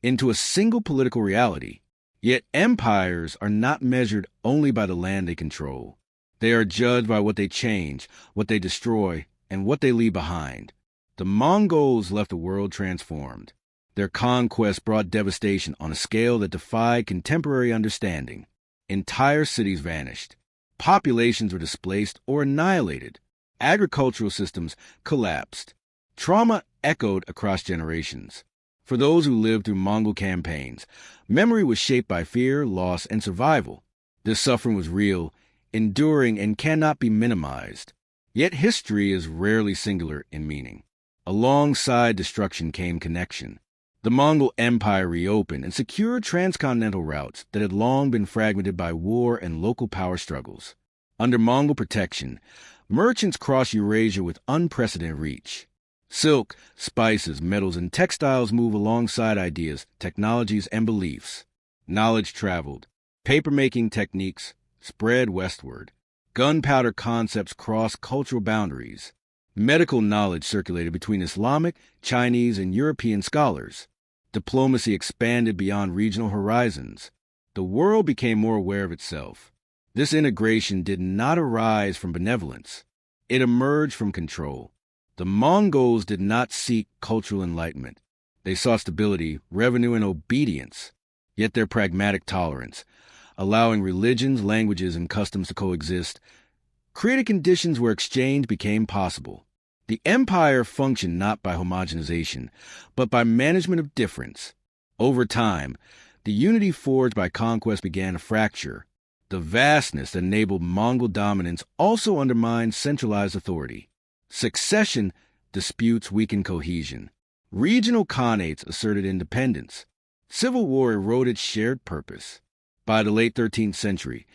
S1: into a single political reality. Yet empires are not measured only by the land they control. They are judged by what they change, what they destroy, and what they leave behind. The Mongols left a world transformed. Their conquest brought devastation on a scale that defied contemporary understanding. Entire cities vanished. Populations were displaced or annihilated. Agricultural systems collapsed. Trauma echoed across generations. For those who lived through Mongol campaigns, memory was shaped by fear, loss, and survival. This suffering was real, enduring, and cannot be minimized. Yet history is rarely singular in meaning. Alongside destruction came connection. The Mongol Empire reopened and secured transcontinental routes that had long been fragmented by war and local power struggles. Under Mongol protection, merchants crossed Eurasia with unprecedented reach. Silk, spices, metals, and textiles move alongside ideas, technologies, and beliefs. Knowledge traveled. Papermaking techniques spread westward. Gunpowder concepts crossed cultural boundaries. Medical knowledge circulated between Islamic, Chinese, and European scholars. Diplomacy expanded beyond regional horizons. The world became more aware of itself. This integration did not arise from benevolence. It emerged from control. The Mongols did not seek cultural enlightenment. They sought stability, revenue, and obedience. Yet their pragmatic tolerance, allowing religions, languages, and customs to coexist, created conditions where exchange became possible. The empire functioned not by homogenization, but by management of difference. Over time, the unity forged by conquest began to fracture. The vastness that enabled Mongol dominance also undermined centralized authority. Succession disputes weakened cohesion. Regional khanates asserted independence. Civil war eroded shared purpose. By the late 13th century,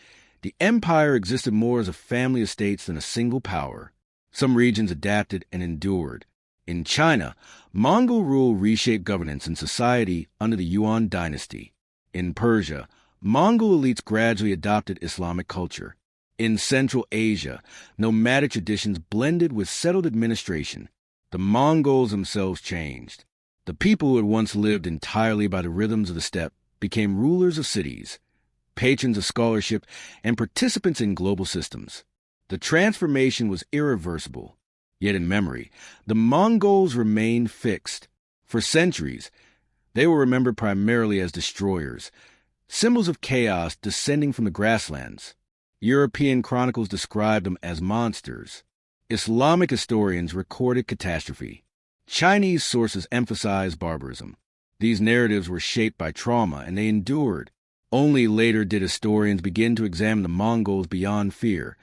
S1: the empire existed more as a family of states than a single power. Some regions adapted and endured. In China, Mongol rule reshaped governance and society under the Yuan dynasty. In Persia, Mongol elites gradually adopted Islamic culture. In Central Asia, nomadic traditions blended with settled administration. The Mongols themselves changed. The people who had once lived entirely by the rhythms of the steppe became rulers of cities, patrons of scholarship, and participants in global systems. The transformation was irreversible. Yet in memory, the Mongols remained fixed. For centuries, they were remembered primarily as destroyers, symbols of chaos descending from the grasslands. European chronicles described them as monsters. Islamic historians recorded catastrophe. Chinese sources emphasized barbarism. These narratives were shaped by trauma, and they endured. Only later did historians begin to examine the Mongols beyond fear,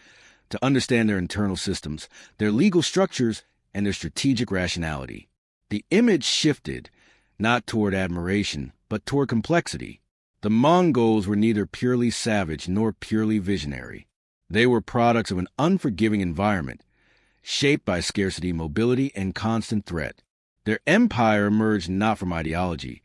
S1: to understand their internal systems, their legal structures, and their strategic rationality. The image shifted, not toward admiration, but toward complexity. The Mongols were neither purely savage nor purely visionary. They were products of an unforgiving environment, shaped by scarcity, mobility, and constant threat. Their empire emerged not from ideology,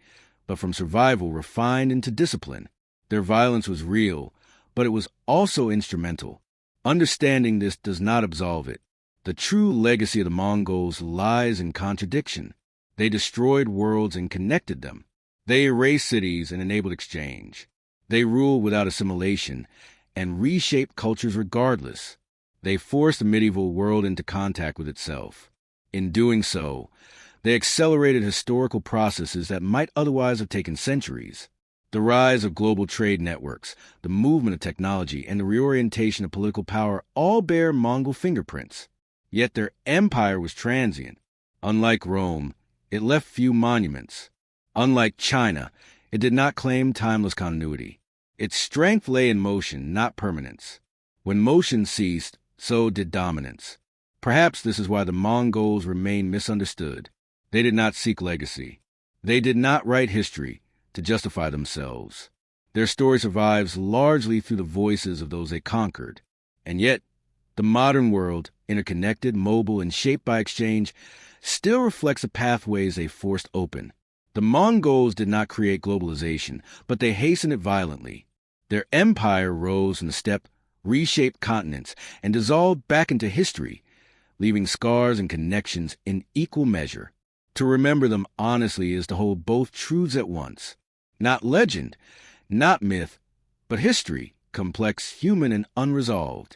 S1: but from survival refined into discipline. Their violence was real, but it was also instrumental. Understanding this does not absolve it. The true legacy of the Mongols lies in contradiction. They destroyed worlds and connected them. They erased cities and enabled exchange. They ruled without assimilation and reshaped cultures regardless. They forced the medieval world into contact with itself. In doing so, they accelerated historical processes that might otherwise have taken centuries. The rise of global trade networks, the movement of technology, and the reorientation of political power all bear Mongol fingerprints. Yet their empire was transient. Unlike Rome, it left few monuments. Unlike China, it did not claim timeless continuity. Its strength lay in motion, not permanence. When motion ceased, so did dominance. Perhaps this is why the Mongols remain misunderstood. They did not seek legacy. They did not write history to justify themselves. Their story survives largely through the voices of those they conquered. And yet, the modern world, interconnected, mobile, and shaped by exchange, still reflects the pathways they forced open. The Mongols did not create globalization, but they hastened it violently. Their empire rose in the steppe, reshaped continents, and dissolved back into history, leaving scars and connections in equal measure. To remember them honestly is to hold both truths at once. Not legend, not myth, but history, complex, human, and unresolved.